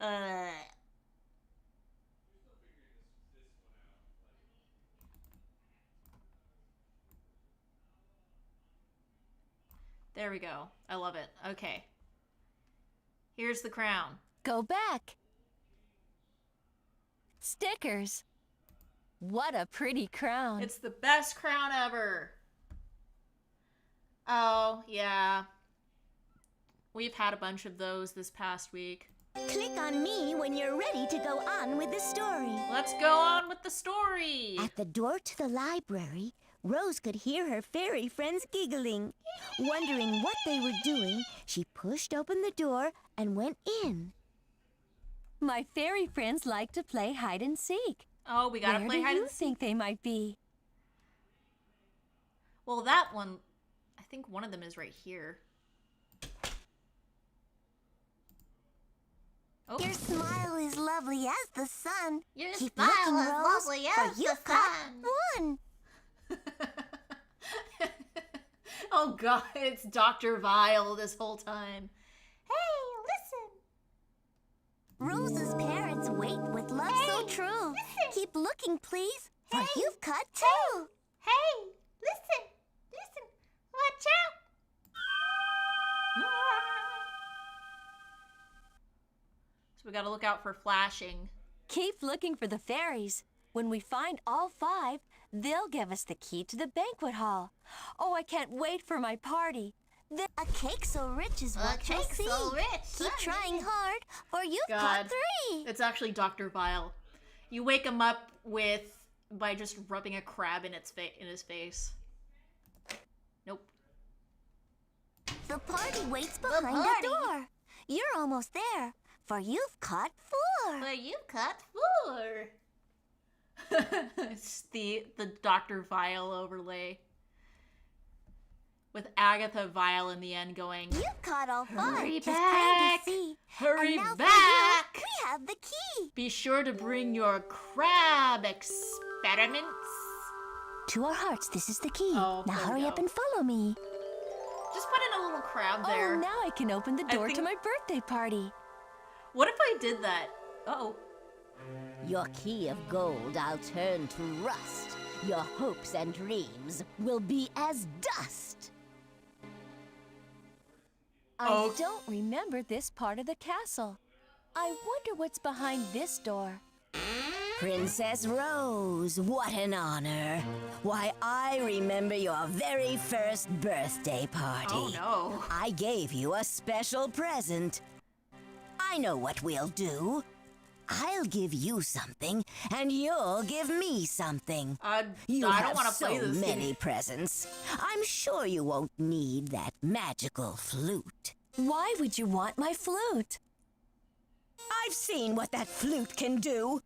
There we go. I love it. Okay. Here's the crown. Go back. Stickers. What a pretty crown. It's the best crown ever. Oh, yeah. We've had a bunch of those this past week. Click on me when you're ready to go on with the story. Let's go on with the story. At the door to the library, Rose could hear her fairy friends giggling. Wondering what they were doing, she pushed open the door and went in. My fairy friends like to play hide and seek. Oh, we gotta Where play do hide you and seek. think they might be? Well, that one, I think one of them is right here. Oh, Your smile is lovely as the sun. Your Keep smile looking, is Rose, lovely for as the you've got sun. one. oh God, it's Dr. Vile this whole time. Hey, listen. Rose's parents wait with love so true. Keep looking, please, for Hey, you've got two. Hey, listen. Listen. Watch out. So we gotta look out for flashing. Keep looking for the fairies. When we find all 5, they'll give us the key to the banquet hall. Oh, I can't wait for my party. A cake so rich is what you'll see. Keep trying hard, or you've caught 3. It's actually Dr. Vile. You wake him up by just rubbing a crab in his face. Nope. The party waits behind the door. You're almost there, for you've caught 4. But you caught 4. It's the Dr. Vile overlay. With Agatha Vile in the end going, You've caught all 5. Hurry Just back! plain to see. Hurry And now for back! you, we have the key. Be sure to bring your crab experiments. To our hearts, this is the key. Oh, now there we hurry go. up and follow me. Just put in a little crab Oh, there. now I can open the door to my birthday party. What if I did that? Uh-oh. Your key of gold I'll turn to rust. Your hopes and dreams will be as dust. I don't remember this part of the castle. I wonder what's behind this door. Princess Rose, what an honor. Why, I remember your very first birthday party. Oh no. I gave you a special present. I know what we'll do. I'll give you something, and you'll give me something. You I have don't want to so play this many game. presents. I'm sure you won't need that magical flute. Why would you want my flute? I've seen what that flute can do.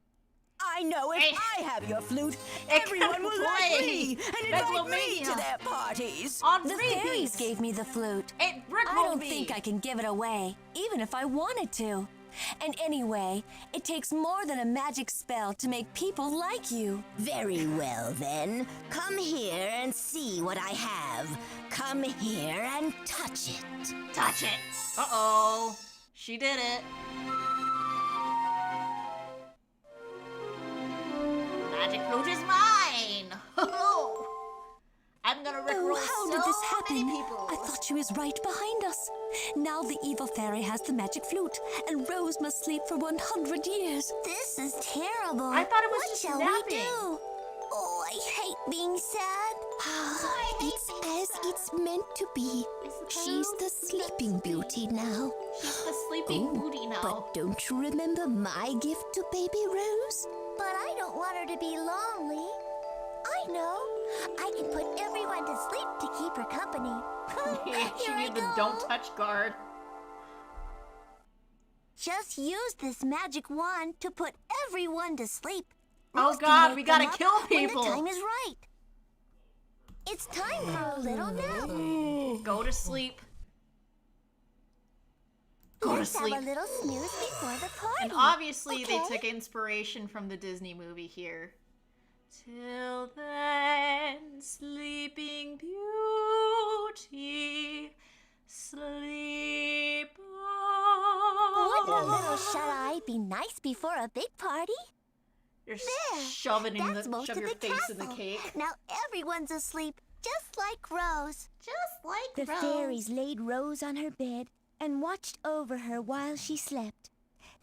I know if Hey. I have your flute, It everyone can will play. like me and invite me to Megalomania. their parties. On The fairies repeats. gave me the flute. It I don't think I can give it away, even if I wanted to. And anyway, it takes more than a magic spell to make people like you. Very well, then. Come here and see what I have. Come here and touch it. Touch it. Uh-oh. She did it. Magic flute is mine. Ho-ho. I'm gonna rickroll how so did this many happen? people. I thought she was right behind us. Now the evil fairy has the magic flute, and Rose must sleep for 100 years. This is terrible. I thought it was what just shall napping. we do? Oh, I hate being sad. It's as it's meant to be. She's the sleeping beauty now. She's the sleeping booty now. But don't you remember my gift to baby Rose? But I don't want her to be lonely. I know. I can put everyone to sleep to keep her company. She Here I needs the go. don't touch guard. Just use this magic wand to put everyone to sleep. Oh Rose can God, wake we gotta them up kill when people. the time is right. It's time for a little nap. Go to sleep. Go to Let's sleep. have a little snooze before the party. And obviously they Okay. took inspiration from the Disney movie here. Till then, sleeping beauty, sleep Wouldn't a on. little shut-eye be nice before a big party? You're There. shoving That's most shove of your the face castle. in the cake. Now everyone's asleep, just like Rose. Just like The Rose. fairies laid Rose on her bed and watched over her while she slept.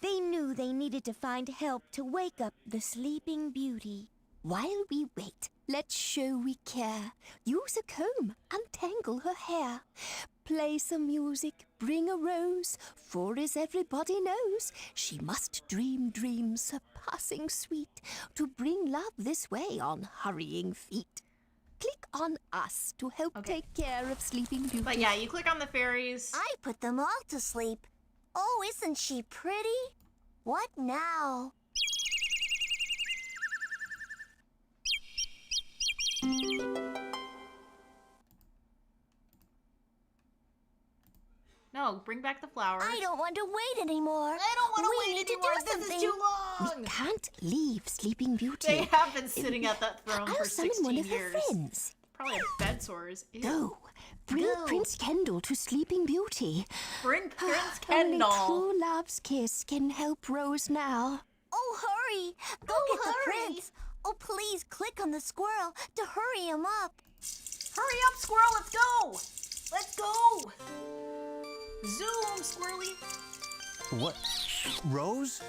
They knew they needed to find help to wake up the sleeping beauty. While we wait, let's show we care. Use a comb, untangle her hair. Play some music, bring a rose, for as everybody knows, she must dream dreams surpassing sweet to bring love this way on hurrying feet. Click on us to help take care of Sleeping Beauty. But yeah, you click on the fairies. I put them all to sleep. Oh, isn't she pretty? What now? No, bring back the flowers. I don't want to wait anymore. I don't want to We wait need to anymore. do This something. is too long. We can't leave Sleeping Beauty. They have been sitting at that throne I'll for summon 16 one of years. her friends. Probably have bed sores. Ew. Go. Bring Go. Prince Kendall to Sleeping Beauty. Bring Prince Only Kendall. true love's kiss can help Rose now. Oh, hurry! Go get the prince. Oh, please click on the squirrel to hurry him up. Hurry up, squirrel. Let's go. Let's go. Zoom, squirrely. What? Rose?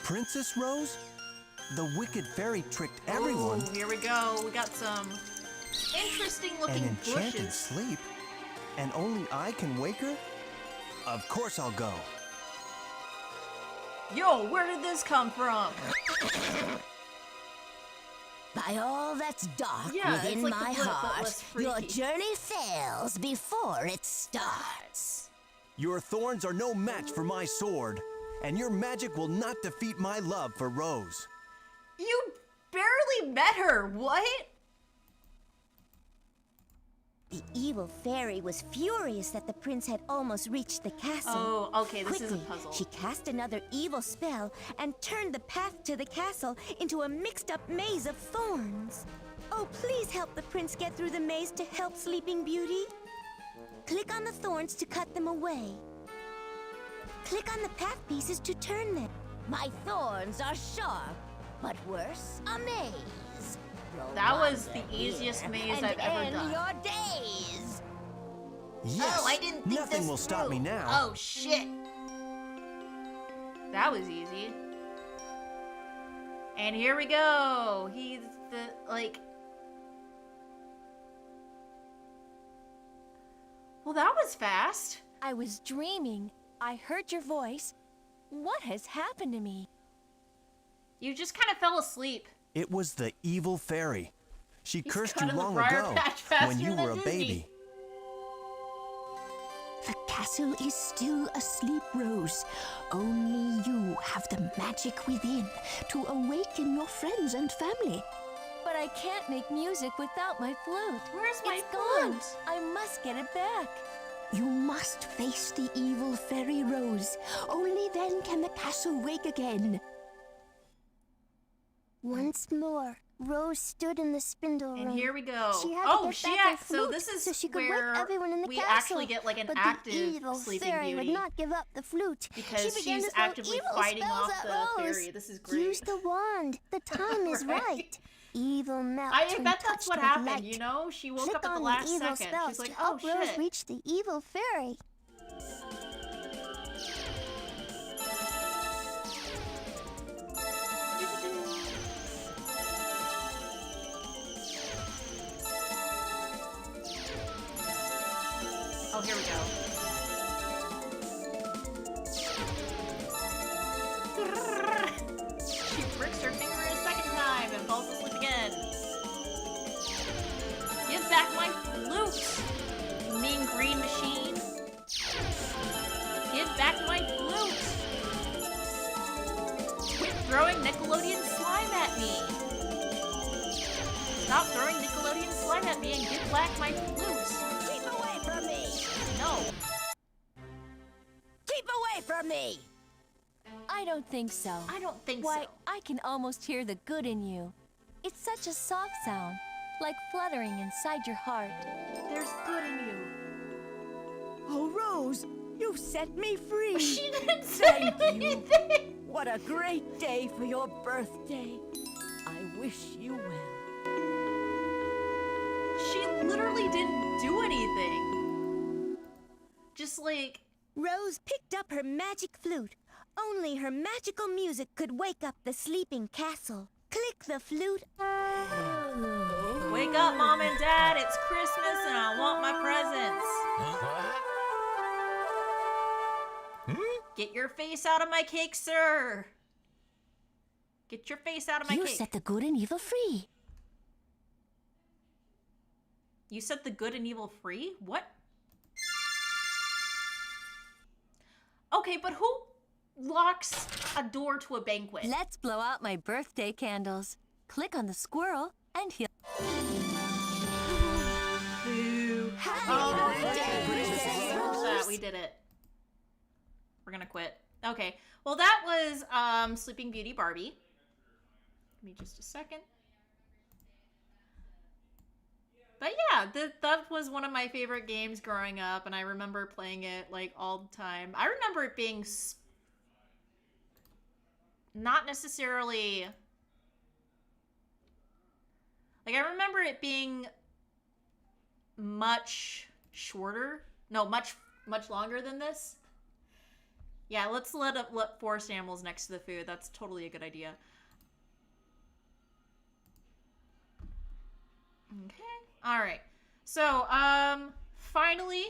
Princess Rose? The wicked fairy tricked everyone. Ooh, here we go. We got some interesting An looking enchanted bushes. sleep? And only I can wake her? Of course I'll go. Yo, where did this come from? By all that's dark Yeah, it's within like the my blip, but heart, less your freaky. journey fails before it starts. Your thorns are no match for my sword, and your magic will not defeat my love for Rose. You barely met her. What? The evil fairy was furious that the prince had almost reached the castle. Oh, okay, this is a Quickly, puzzle. she cast another evil spell and turned the path to the castle into a mixed-up maze of thorns. Oh, please help the prince get through the maze to help Sleeping Beauty. Click on the thorns to cut them away. Click on the path pieces to turn them. My thorns are sharp, but worse, a maze. You'll That was wander the easiest here maze and I've ever end done. your days. Yes, Oh, I didn't think nothing this will stop me through. now. Oh, shit. That was easy. And here we go. He's the, like... Well, that was fast. I was dreaming. I heard your voice. What has happened to me? You just kind of fell asleep. It was the evil fairy. She He's cursed cut you in the long briar ago patch when you faster were a than baby. Disney. The castle is still asleep, Rose. Only you have the magic within to awaken your friends and family. But I can't make music without my flute. Where's my It's gone. flute? I must get it back. You must face the evil fairy, Rose. Only then can the castle wake again. Once more, Rose stood in the spindle room. And here we go. She had to Oh, get back yeah. her So flute this is so she could where wake everyone in the we castle. actually get like an but active the evil Sleeping fairy Beauty. would not give up the flute. Because she began she's to throw actively evil fighting spells off at the Rose. fairy. This is great. Use the wand. The time is Right. right. Evil melts I when bet that's touched what with happened, light. you know? She woke Click up at the on last evil second. spells She's like, to oh help Rose shit. reach the evil fairy. Oh, here we go. She pricks her finger a second time and falls asleep again. Give back my flute, you mean green machine. Give back my flute. Quit throwing Nickelodeon slime at me. Stop throwing Nickelodeon slime at me and give back my flute. Keep away from me! No. Keep away from me! I don't think so. I don't think Why, so. I can almost hear the good in you. It's such a soft sound, like fluttering inside your heart. There's good in you. Oh, Rose, you set me free. She didn't say Thank you. anything. What a great day for your birthday. I wish you well. She literally didn't do anything. Just like, Rose picked up her magic flute. Only her magical music could wake up the sleeping castle. Click the flute. wake up, Mom and Dad, it's Christmas and I want my presents. Get your face out of my cake, sir. Get your face out of my You cake. set the good and evil free. You set the good and evil free? What? Okay, but who locks a door to a banquet? Let's blow out my birthday candles. Click on the squirrel and he'll... Boo. Happy birthday, Princess Rose. Rose. We did it. We're gonna quit. Okay. Well, that was Sleeping Beauty Barbie. Give me just a second. But yeah, that was one of my favorite games growing up, and I remember playing it like all the time. I remember it being not necessarily like, I remember it being much shorter. No, much longer than this. Yeah, let's let forest animals next to the food. That's totally a good idea. Okay. All right. So, finally,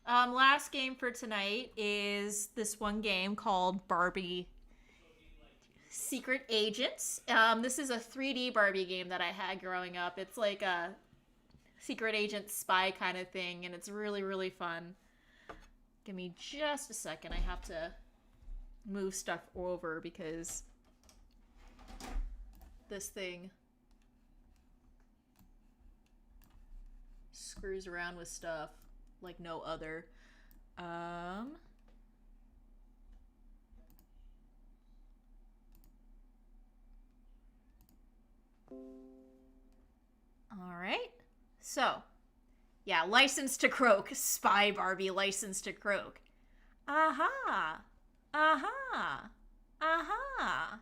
last game for tonight is this one game called Barbie Secret Agents. This is a 3D Barbie game that I had growing up. It's like a secret agent spy kind of thing, and it's really, really fun. Give me just a second. I have to move stuff over because this thing screws around with stuff like no other. All right. So, yeah, License to Croak. Spy Barbie, License to Croak. Aha. Aha. Aha.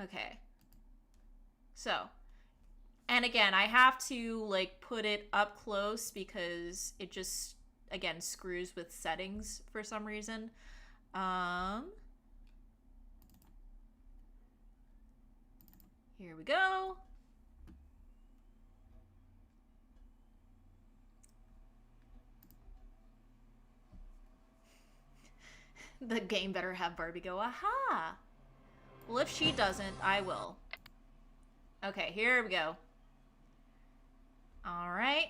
Okay. So, and again, I have to, like, put it up close because it just, again, screws with settings for some reason. Here we go. The game better have Barbie go, aha! Well, if she doesn't, I will. Okay, here we go. Alright.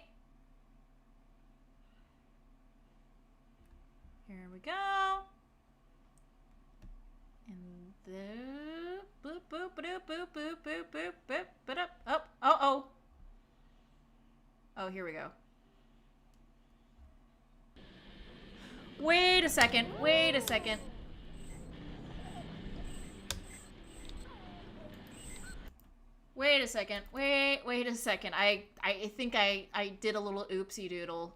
Here we go. And the boop boop boop boop boop boop boop boop boop up. Oh, oh. Oh, here we go. Wait a second. Wait a second. Wait a second. Wait a second. I think I did a little oopsie doodle.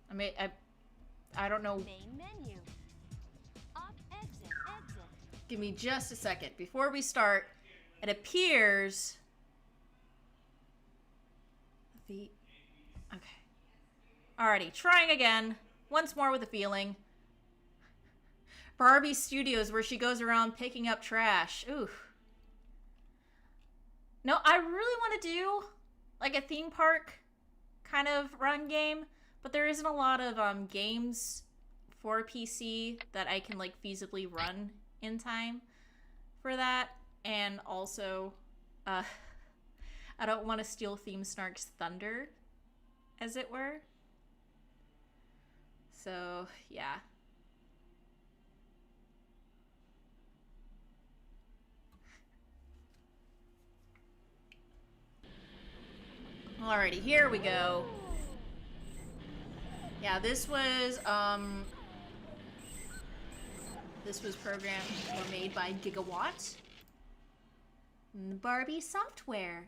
I don't know. Main menu. Up, exit, exit. Give me just a second. Before we start, it appears the okay. Alrighty, trying again. Once more with a feeling. Barbie Studios, where she goes around picking up trash. Ooh. No, I really want to do like a theme park kind of run game, but there isn't a lot of games for PC that I can like feasibly run in time for that. And also, I don't want to steal Theme Snark's thunder, as it were. So, yeah. Alrighty, here we go. Yeah, this was programmed or made by Gigawatt. Barbie software.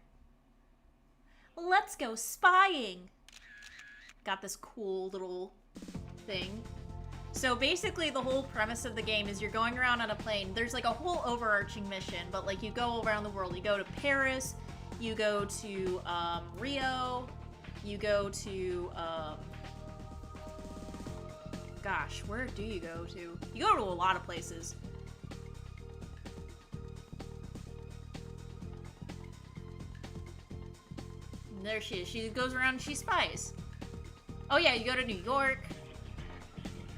Let's go spying. Got this cool little thing. So basically the whole premise of the game is you're going around on a plane. There's like a whole overarching mission, but like you go around the world. You go to Paris, you go to Rio, you go to gosh, where do you go to? You go to a lot of places. And there she is. She goes around and she spies. Oh yeah, you go to New York,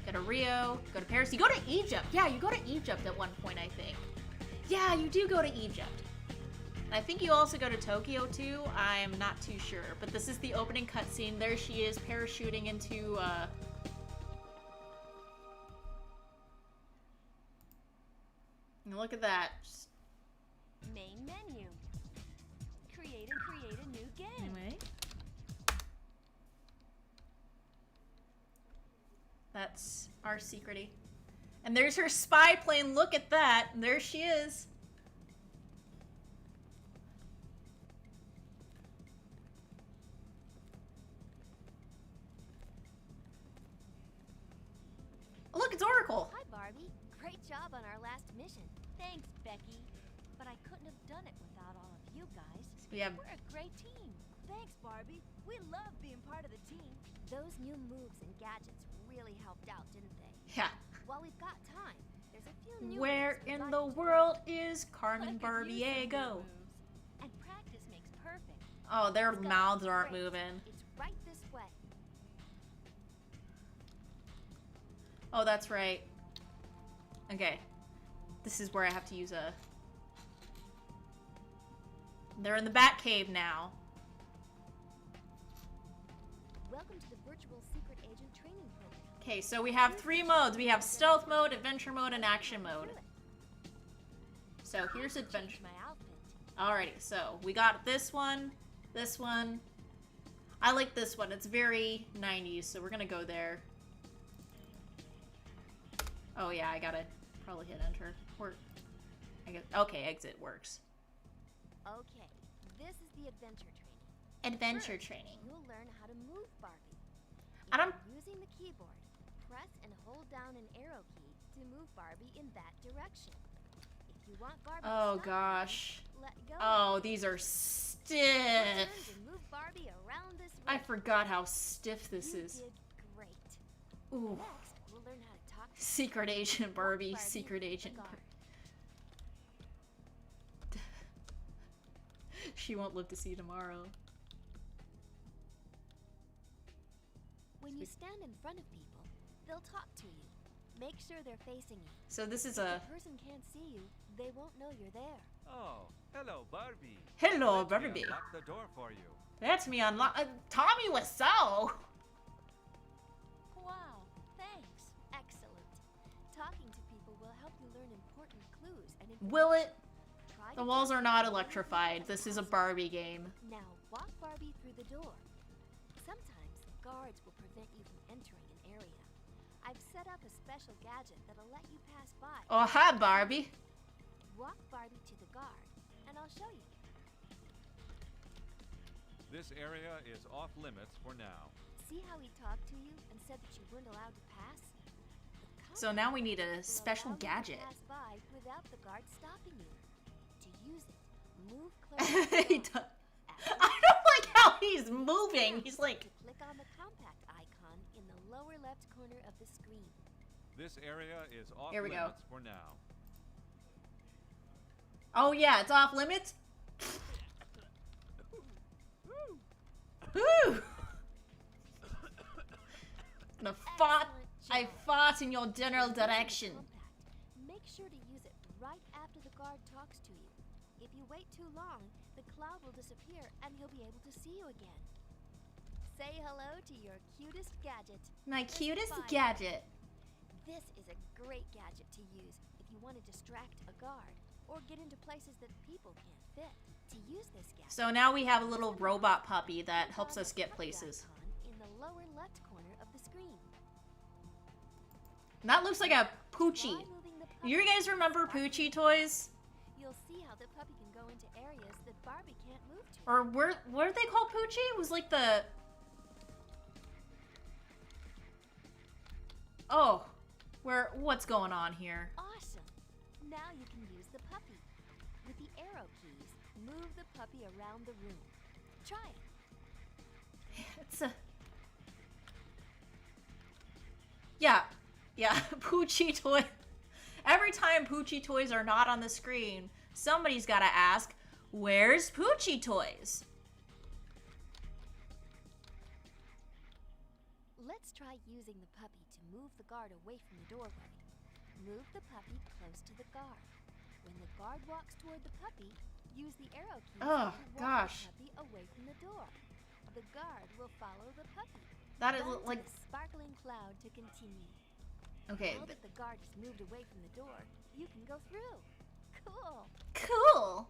go to Rio, go to Paris, you go to Egypt. Yeah, you go to Egypt at one point, I think. Yeah, you do go to Egypt. And I think you also go to Tokyo too. I am not too sure, but this is the opening cutscene. There she is, parachuting into look at that. Just... Main menu. Create a new game. Anyway. That's our secrety. And there's her spy plane. Look at that. And there she is. Oh, look, it's Oracle. Hi, Barbie. Great job on our last mission. Thanks, Becky. But I couldn't have done it without all of you guys. We have... We're a great team. Thanks, Barbie. We love being part of the team. Those new moves and gadgets really helped out, didn't they? Yeah. While we've got time, there's a few new Where moves we'd in like the to world try. is Carmen I could use some new Barbiego? moves. And Perfect. Oh, their Stop. mouths aren't Great. moving. It's right this way. Oh, that's right. Okay. This is where I have to use a... They're in the Bat Cave now. Welcome to the virtual secret agent training program. Okay, so we have 3 modes. We have stealth mode, adventure mode, and action mode. So here's adventure. Change my outfit. Alrighty, so we got this one, this one. I like this one. It's very 90s, so we're gonna go there. Oh yeah, I gotta probably hit enter. Or, I guess, okay, exit works. Okay, this is the adventure training. Adventure First, training. You'll learn how to move Barbie. I don't- Using the keyboard, press and hold down an arrow key to move Barbie in that direction. If you want Barbie to Oh stop gosh. moving, let go. Oh, these are Your stiff. turn to move Barbie around this I room. forgot how stiff this You is. did great. Ooh. Next, we'll learn how to talk to Secret Agent Barbie, Barbie Secret with the Agent guard. Barbie. She won't live to see tomorrow. When you stand in front of people, they'll talk to you. Make sure they're facing you. So this is If a... the person can't see you, they won't know you're there. Oh, hello, Barbie. Hello, Let me Barbie. unlock the door for you. That's me unlock... Tommy Wiseau! Wow, thanks. Excellent. Talking to people will help you learn important clues and Will it? Try The to walls talk are to not people electrified. This is a Barbie game. Now walk Barbie through the door. Sometimes guards will prevent you from entering an area. I've set up a special gadget that'll let you pass by. Oh, hi, Barbie. Walk Barbie to the guard, and I'll show you. This area is off limits for now. See how he talked to you and said that you weren't allowed to pass? The So now we need a compass will special allow you to gadget. pass by without the guard stopping you. To use it, move closer. to He the does- guard. I don't like how he's moving. He's like... To click on the compact icon in the lower left corner of the screen. This area is off Here we go. limits for now. Oh yeah, it's off limits? Woo! I fought in your general Using the direction. compact, make sure to use it right after the guard talks to you. If you wait too long, the cloud will disappear and he'll be able to see you again. Say hello to your cutest gadget. My Let's cutest find gadget. This is a great gadget to use if you want to distract a guard or get into places that people can't fit. To use this gadget, So now we have a little robot puppy that helps click on us the get puppy places. icon in the lower left corner of the screen. And that looks like a Poochie. Try moving the puppy You guys remember sparkling Poochie toys? You'll see how the puppy can go into areas that Barbie can't move to. Or were they called Poochie? It was like the... Oh, what's going on here? Awesome! Now you can use the puppy. With the arrow keys, move the puppy around the room. Try it. It's a... Yeah, Poochie toy. Every time Poochie toys are not on the screen, somebody's gotta ask, where's Poochie toys? Let's try using the puppy to move the guard away from the doorway. Move the puppy close to the guard. When the guard walks toward the puppy, use the arrow keys Oh, to walk gosh. the puppy away from the door. The guard will follow the puppy. That is Run to like... the sparkling cloud to continue. Okay, Now that the guard has moved away from the door, you can go through. Cool. cool.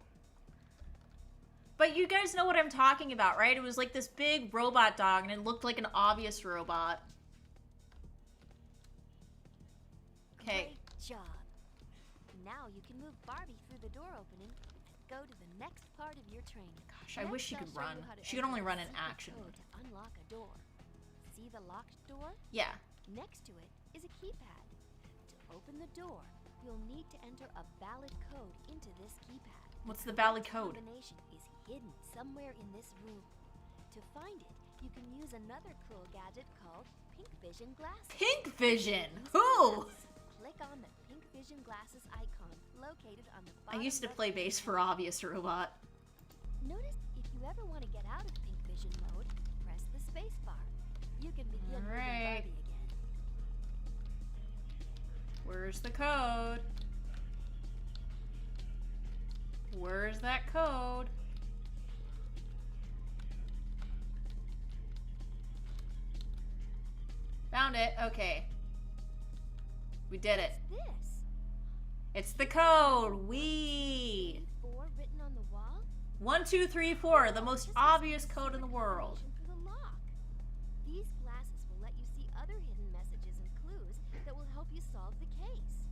But you guys know what I'm talking about, right? It was like this big robot dog and it looked like an obvious robot. Okay. Great job. Now you can move Barbie through the door opening and go to the next part of your training. Gosh, I wish she Next, could I'll show run. you how to She could enter only a run in secret action code mode. to unlock a door. See the locked door? Yeah. Next to it is a keypad. To open the door, you'll need to enter a valid code into this keypad. What's the valid code? Combination is hidden somewhere in this room. To find it, you can use another cool gadget called Pink Vision Glasses. Pink Vision. Use Who? glasses. Click on the Pink Vision Glasses icon located on the I bottom used to left play of the bass screen. for Obvious Robot. Notice if you you ever want to get out of pink vision mode, press the space bar. You can begin moving Alright. Barbie again. Where's the code? Where's that code? Found it. Okay. We did it. What's this? It's the code. We. 4 written on the wall? 1, 2, 3, 4. The most obvious code in the world. For the lock. These glasses will let you see other hidden messages and clues that will help you solve the case.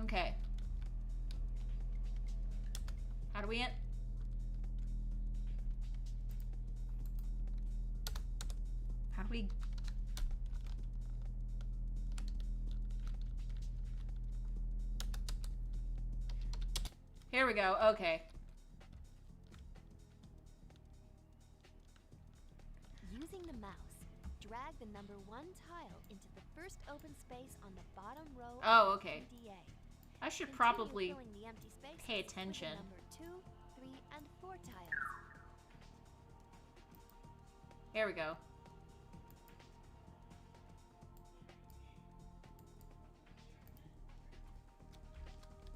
Okay. How do we end? How do we? Here we go. Okay. Using the mouse, drag the number 1 tile into the first open space on the bottom row Oh, of okay. PDA. I should Continue probably filling the empty spaces pay with the attention. Number 2, 3, and 4 tiles. Here we go.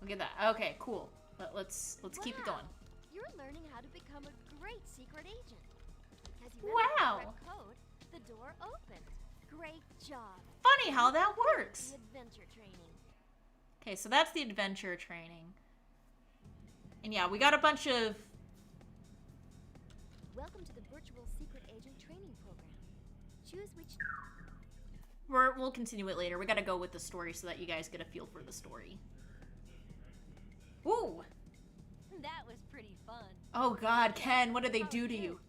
Look at that. Okay, cool. Let's keep it Wow! going. You're learning how to become a great secret agent. Because you Wow. entered the correct code, the door opened. Great job. Funny how that works. The adventure training. Okay, so that's the adventure training. And yeah, we got a bunch of... Welcome to the virtual secret agent training program. Choose which... We'll continue it later. We gotta go with the story so that you guys get a feel for the story. Ooh! That was pretty fun. Oh god, Ken, what did they do to you?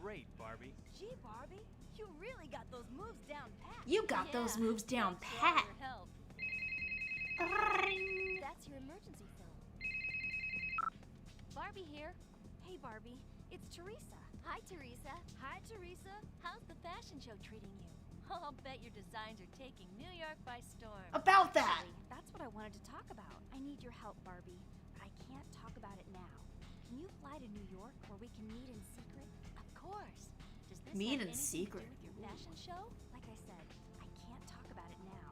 Great, Barbie. Gee, Barbie, you really got those moves down pat. You got those moves down Thanks for all pat. your help. That's your emergency phone. Barbie here. Hey, Barbie. It's Teresa. Hi, Teresa. Hi, Teresa. How's the fashion show treating you? I'll bet your designs are taking New York by storm. About that! Actually, that's what I wanted to talk about. I need your help, Barbie, but I can't talk about it now. Can you fly to New York where we can meet in secret? Of course. Does this Meet have in anything secret. to do with your fashion show? Like I said, I can't talk about it now.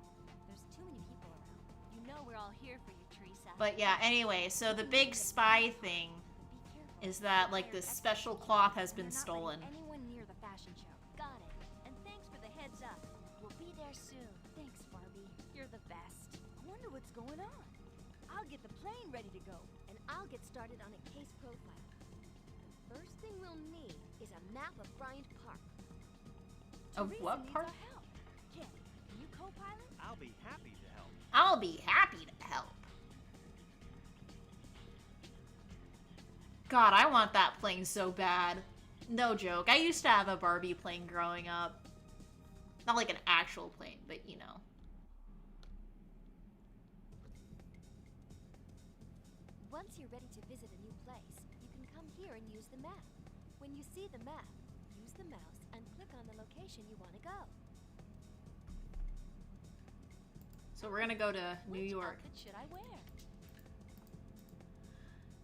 There's too many people around. You know we're all here for you, Teresa. But yeah, anyway, so the big spy thing Be careful. is that, like, this special cloth has been We're not stolen. letting anyone near the fashion show. Got it. And thanks for the heads up. We'll be there soon. Thanks, Barbie. You're the best. I wonder what's going on. I'll get the plane ready to go. And I'll get started on a case profile. The first thing we'll need is a map of Bryant Park. Of Teresa what needs part? our help. Ken, can you co-pilot? I'll be happy to help. I'll be happy to help. God, I want that plane so bad. No joke. I used to have a Barbie plane growing up. Not like an actual plane, but you know. Once you're ready to visit a new place, you can come here and use the map. When you see the map, use the mouse and click on the location you want to go. So we're gonna go to New Which York. outfit should I wear?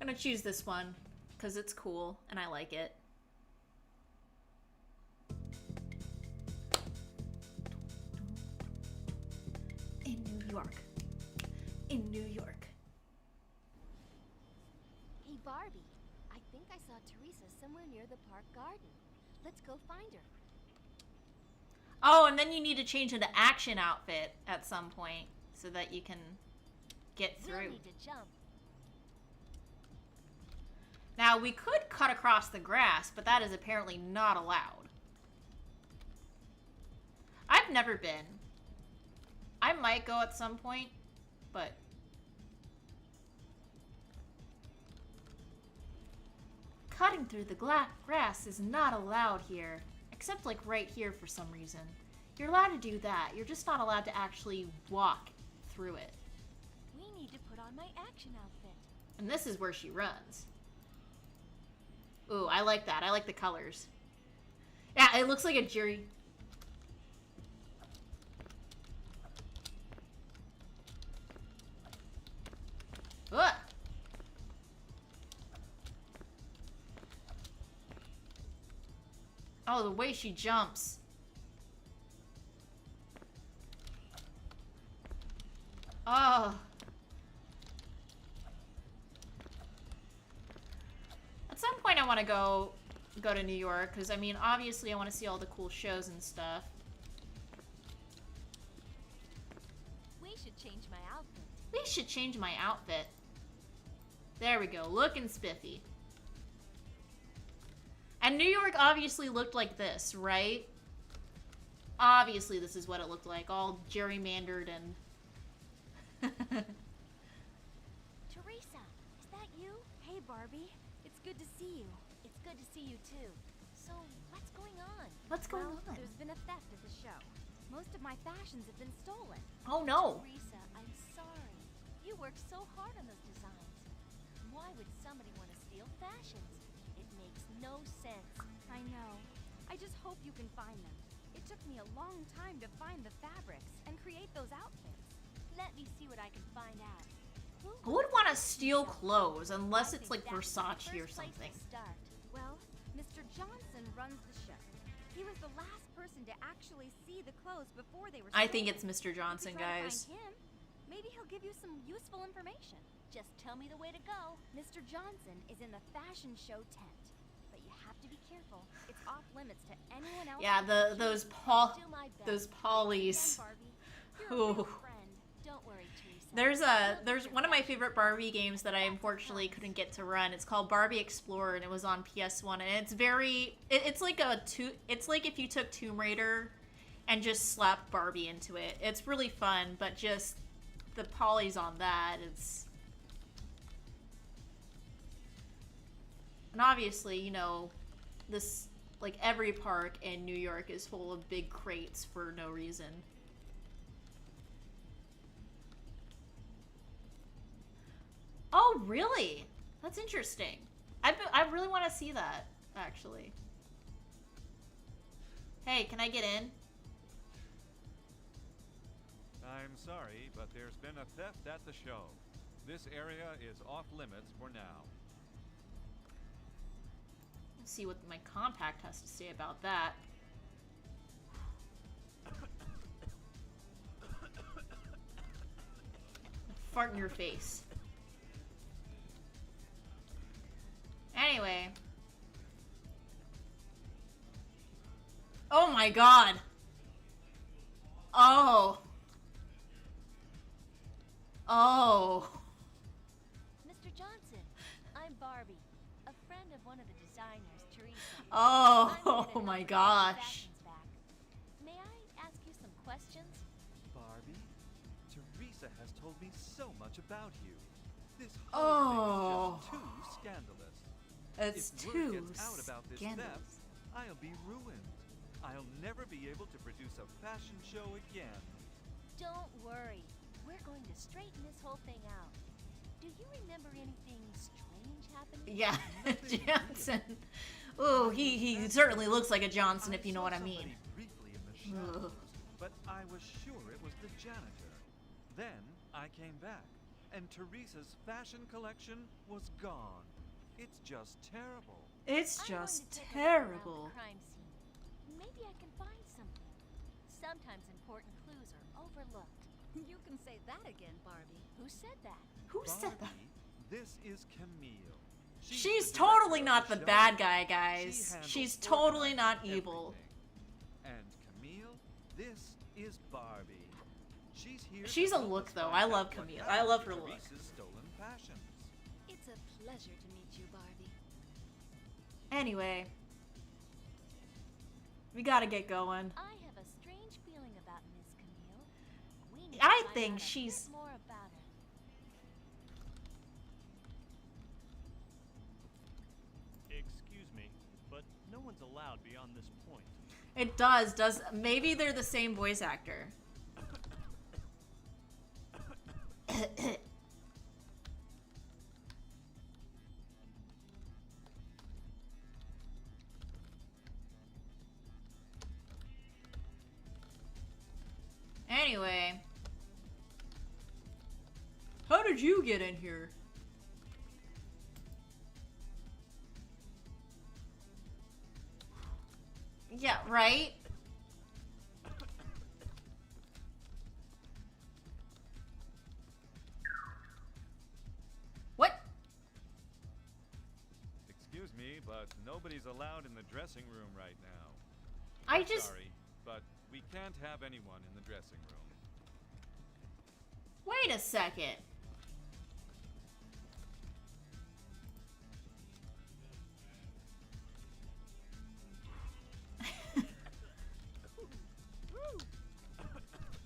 I'm gonna choose this one because it's cool and I like it. In New York. In New York. Hey, Barbie. I think I saw Teresa somewhere near the park garden. Let's go find her. Oh, and then you need to change into action outfit at some point so that you can get We'll through. need to jump. Now, we could cut across the grass, but that is apparently not allowed. I've never been. I might go at some point, but... Cutting through the grass is not allowed here. Except, like, right here for some reason. You're allowed to do that. You're just not allowed to actually walk through it. We need to put on my action outfit. And this is where she runs. Ooh, I like that. I like the colors. Yeah, it looks like a jury. Ugh. Oh, the way she jumps. Oh. At some point I want to go to New York, because I mean, obviously I want to see all the cool shows and stuff. We should change my outfit. We should change my outfit. There we go, looking spiffy. And New York obviously looked like this, right? Obviously this is what it looked like, all gerrymandered and... Teresa, is that you? Hey, Barbie. It's good to see you. It's good to see you, too. So, what's going on? What's going on? There's been a theft at the show. Most of my fashions have been stolen. Oh, no. Teresa, I'm sorry. You worked so hard on those designs. Why would somebody want to steal fashions? It makes no sense. I know. I just hope you can find them. It took me a long time to find the fabrics and create those outfits. Let me see what I can find out. Who would want to steal clothes unless it's like Versace or something? Well, Mr. Johnson runs the show. He was the last person to actually see the clothes before they were stolen. I think it's Mr. Johnson, If you try to guys. find him, maybe he'll give you some useful information. Just tell me the way to go. Mr. Johnson is in the fashion show tent. But you have to be careful. It's off limits to anyone else. Yeah, those polys. Ooh. Don't worry, Teresa. There's one of my favorite Barbie games that I unfortunately couldn't get to run. It's called Barbie Explorer, and it was on PS1, and it's very it's like it's like if you took Tomb Raider and just slapped Barbie into it. It's really fun, but just the polys on that, it's... And obviously, you know, this, like, every park in New York is full of big crates for no reason. Oh, really? That's interesting. I really want to see that, actually. Hey, can I get in? I'm sorry, but there's been a theft at the show. This area is off limits for now. Let's see what my compact has to say about that. Fart in your face. Anyway. Oh my god. Oh. Oh. Mr. Johnson, I'm Barbie, a friend of one of the designers, Teresa. Oh, I'm here to oh my help you get gosh. your fashions back. May I ask you some questions? Barbie, Teresa has told me so much about you. This whole thing is just too scandalous. It's if too word gets out about this scandalous. theft, I'll be ruined. I'll never be able to produce a fashion show again. Don't worry. We're going to straighten this whole thing out. Do you remember anything strange happening? Yeah, Johnson. Ooh, he certainly looks like a Johnson, if you know what I mean. Briefly in the shadows, but I was sure it was the janitor. Then I came back, and Teresa's fashion collection was gone. It's just terrible. It's I'm just going to take a look around terrible. the crime scene. Maybe I can find something. Sometimes important clues are overlooked. You can say that again, Barbie. Who said that? Who said that? Barbie, this is Camille. She's the totally director of not the show. bad guy, She guys. handles She's totally not organizing evil. everything. And Camille, this is Barbie. She's here. She's to a help look, us though. find I out love what Camille. happened I love to her look. Teresa's stolen fashions. It's a pleasure to meet you, Barbie. Anyway. We gotta get going. I have a strange feeling about Miss Camille. We need I to find think out a she's- bit more about her. Excuse me, but no one's allowed beyond this point. It does. Maybe they're the same voice actor. Anyway. How did you get in here? Yeah, right? What? Excuse me, but nobody's allowed in the dressing room right now. I We're just... Sorry, but we can't have anyone in the dressing room. Wait a second.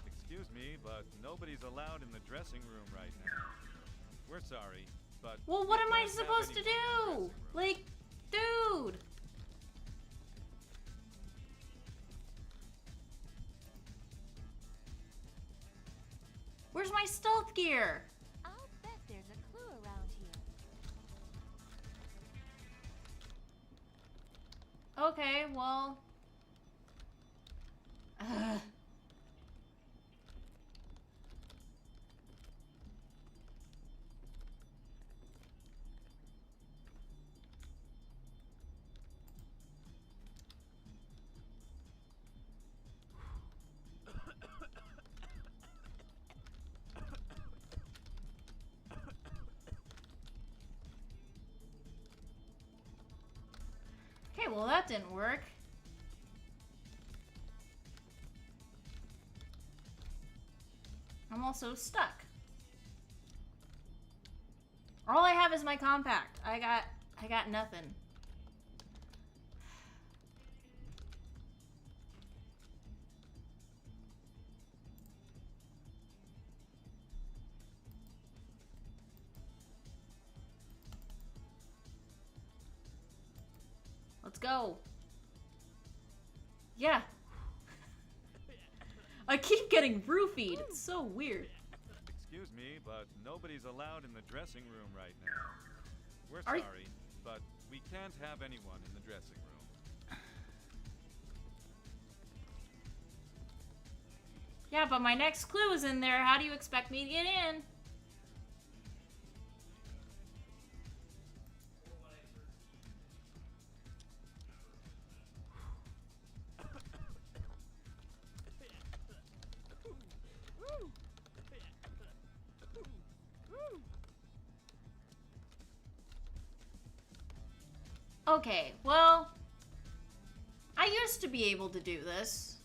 Excuse me, but nobody's allowed in the dressing room right now. We're sorry, but Well, what we am I can't have supposed to anyone in the do? dressing room. Like, dude. Where's my stealth gear? I'll bet there's a clue around here. Okay, well... Ugh. Okay, well that didn't work. I'm also stuck. All I have is my compact. I got nothing. Let's go. Yeah. I keep getting roofied. It's so weird. Excuse me, but nobody's allowed in the dressing room right now. We're Are y- sorry, but we can't have anyone in the dressing room. Yeah, but my next clue is in there. How do you expect me to get in? Okay, well, I used to be able to do this.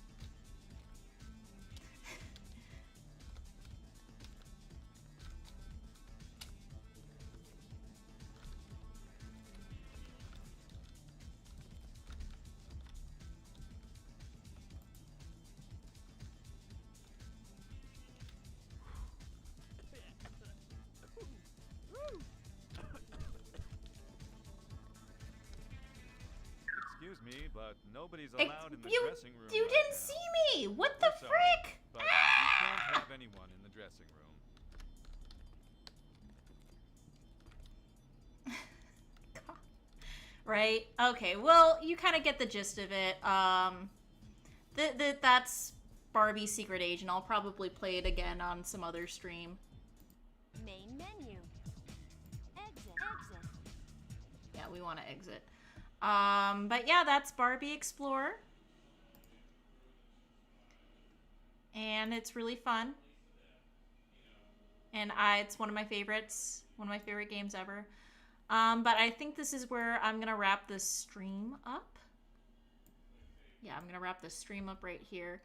Excuse me, but nobody's allowed in the You dressing room. didn't right now. see me! What the We're sorry, frick? but we can't have anyone in the dressing room. Right? Okay, well, you kind of get the gist of it. That's Barbie Secret Agent. I'll probably play it again on some other stream. Main menu. Exit. Exit. Yeah, we want to exit. But yeah, that's Barbie Explorer. And it's really fun. And it's one of my favorites. One of my favorite games ever. But I think this is where I'm going to wrap this stream up. Yeah, I'm going to wrap this stream up right here.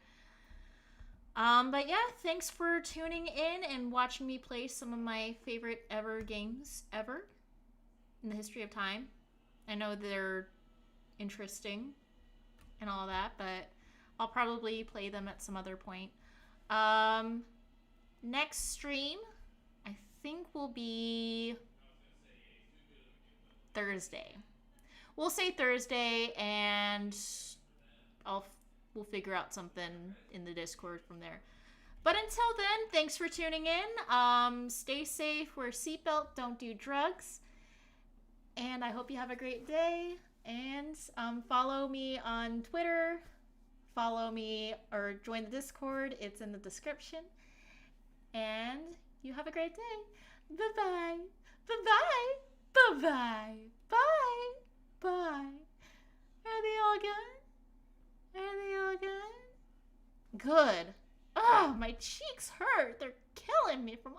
But yeah, thanks for tuning in and watching me play some of my favorite ever games ever in the history of time. I know they're interesting and all that, but I'll probably play them at some other point. Next stream, I think, will be Thursday. We'll say Thursday, and we'll figure out something in the Discord from there. But until then, thanks for tuning in. Stay safe, wear a seatbelt, don't do drugs. And I hope you have a great day. And follow me on Twitter. Follow me or join the Discord. It's in the description. And you have a great day. Bye-bye. Bye-bye. Bye-bye. Bye. Bye. Are they all gone? Are they all gone? Good. Ah, my cheeks hurt. They're killing me from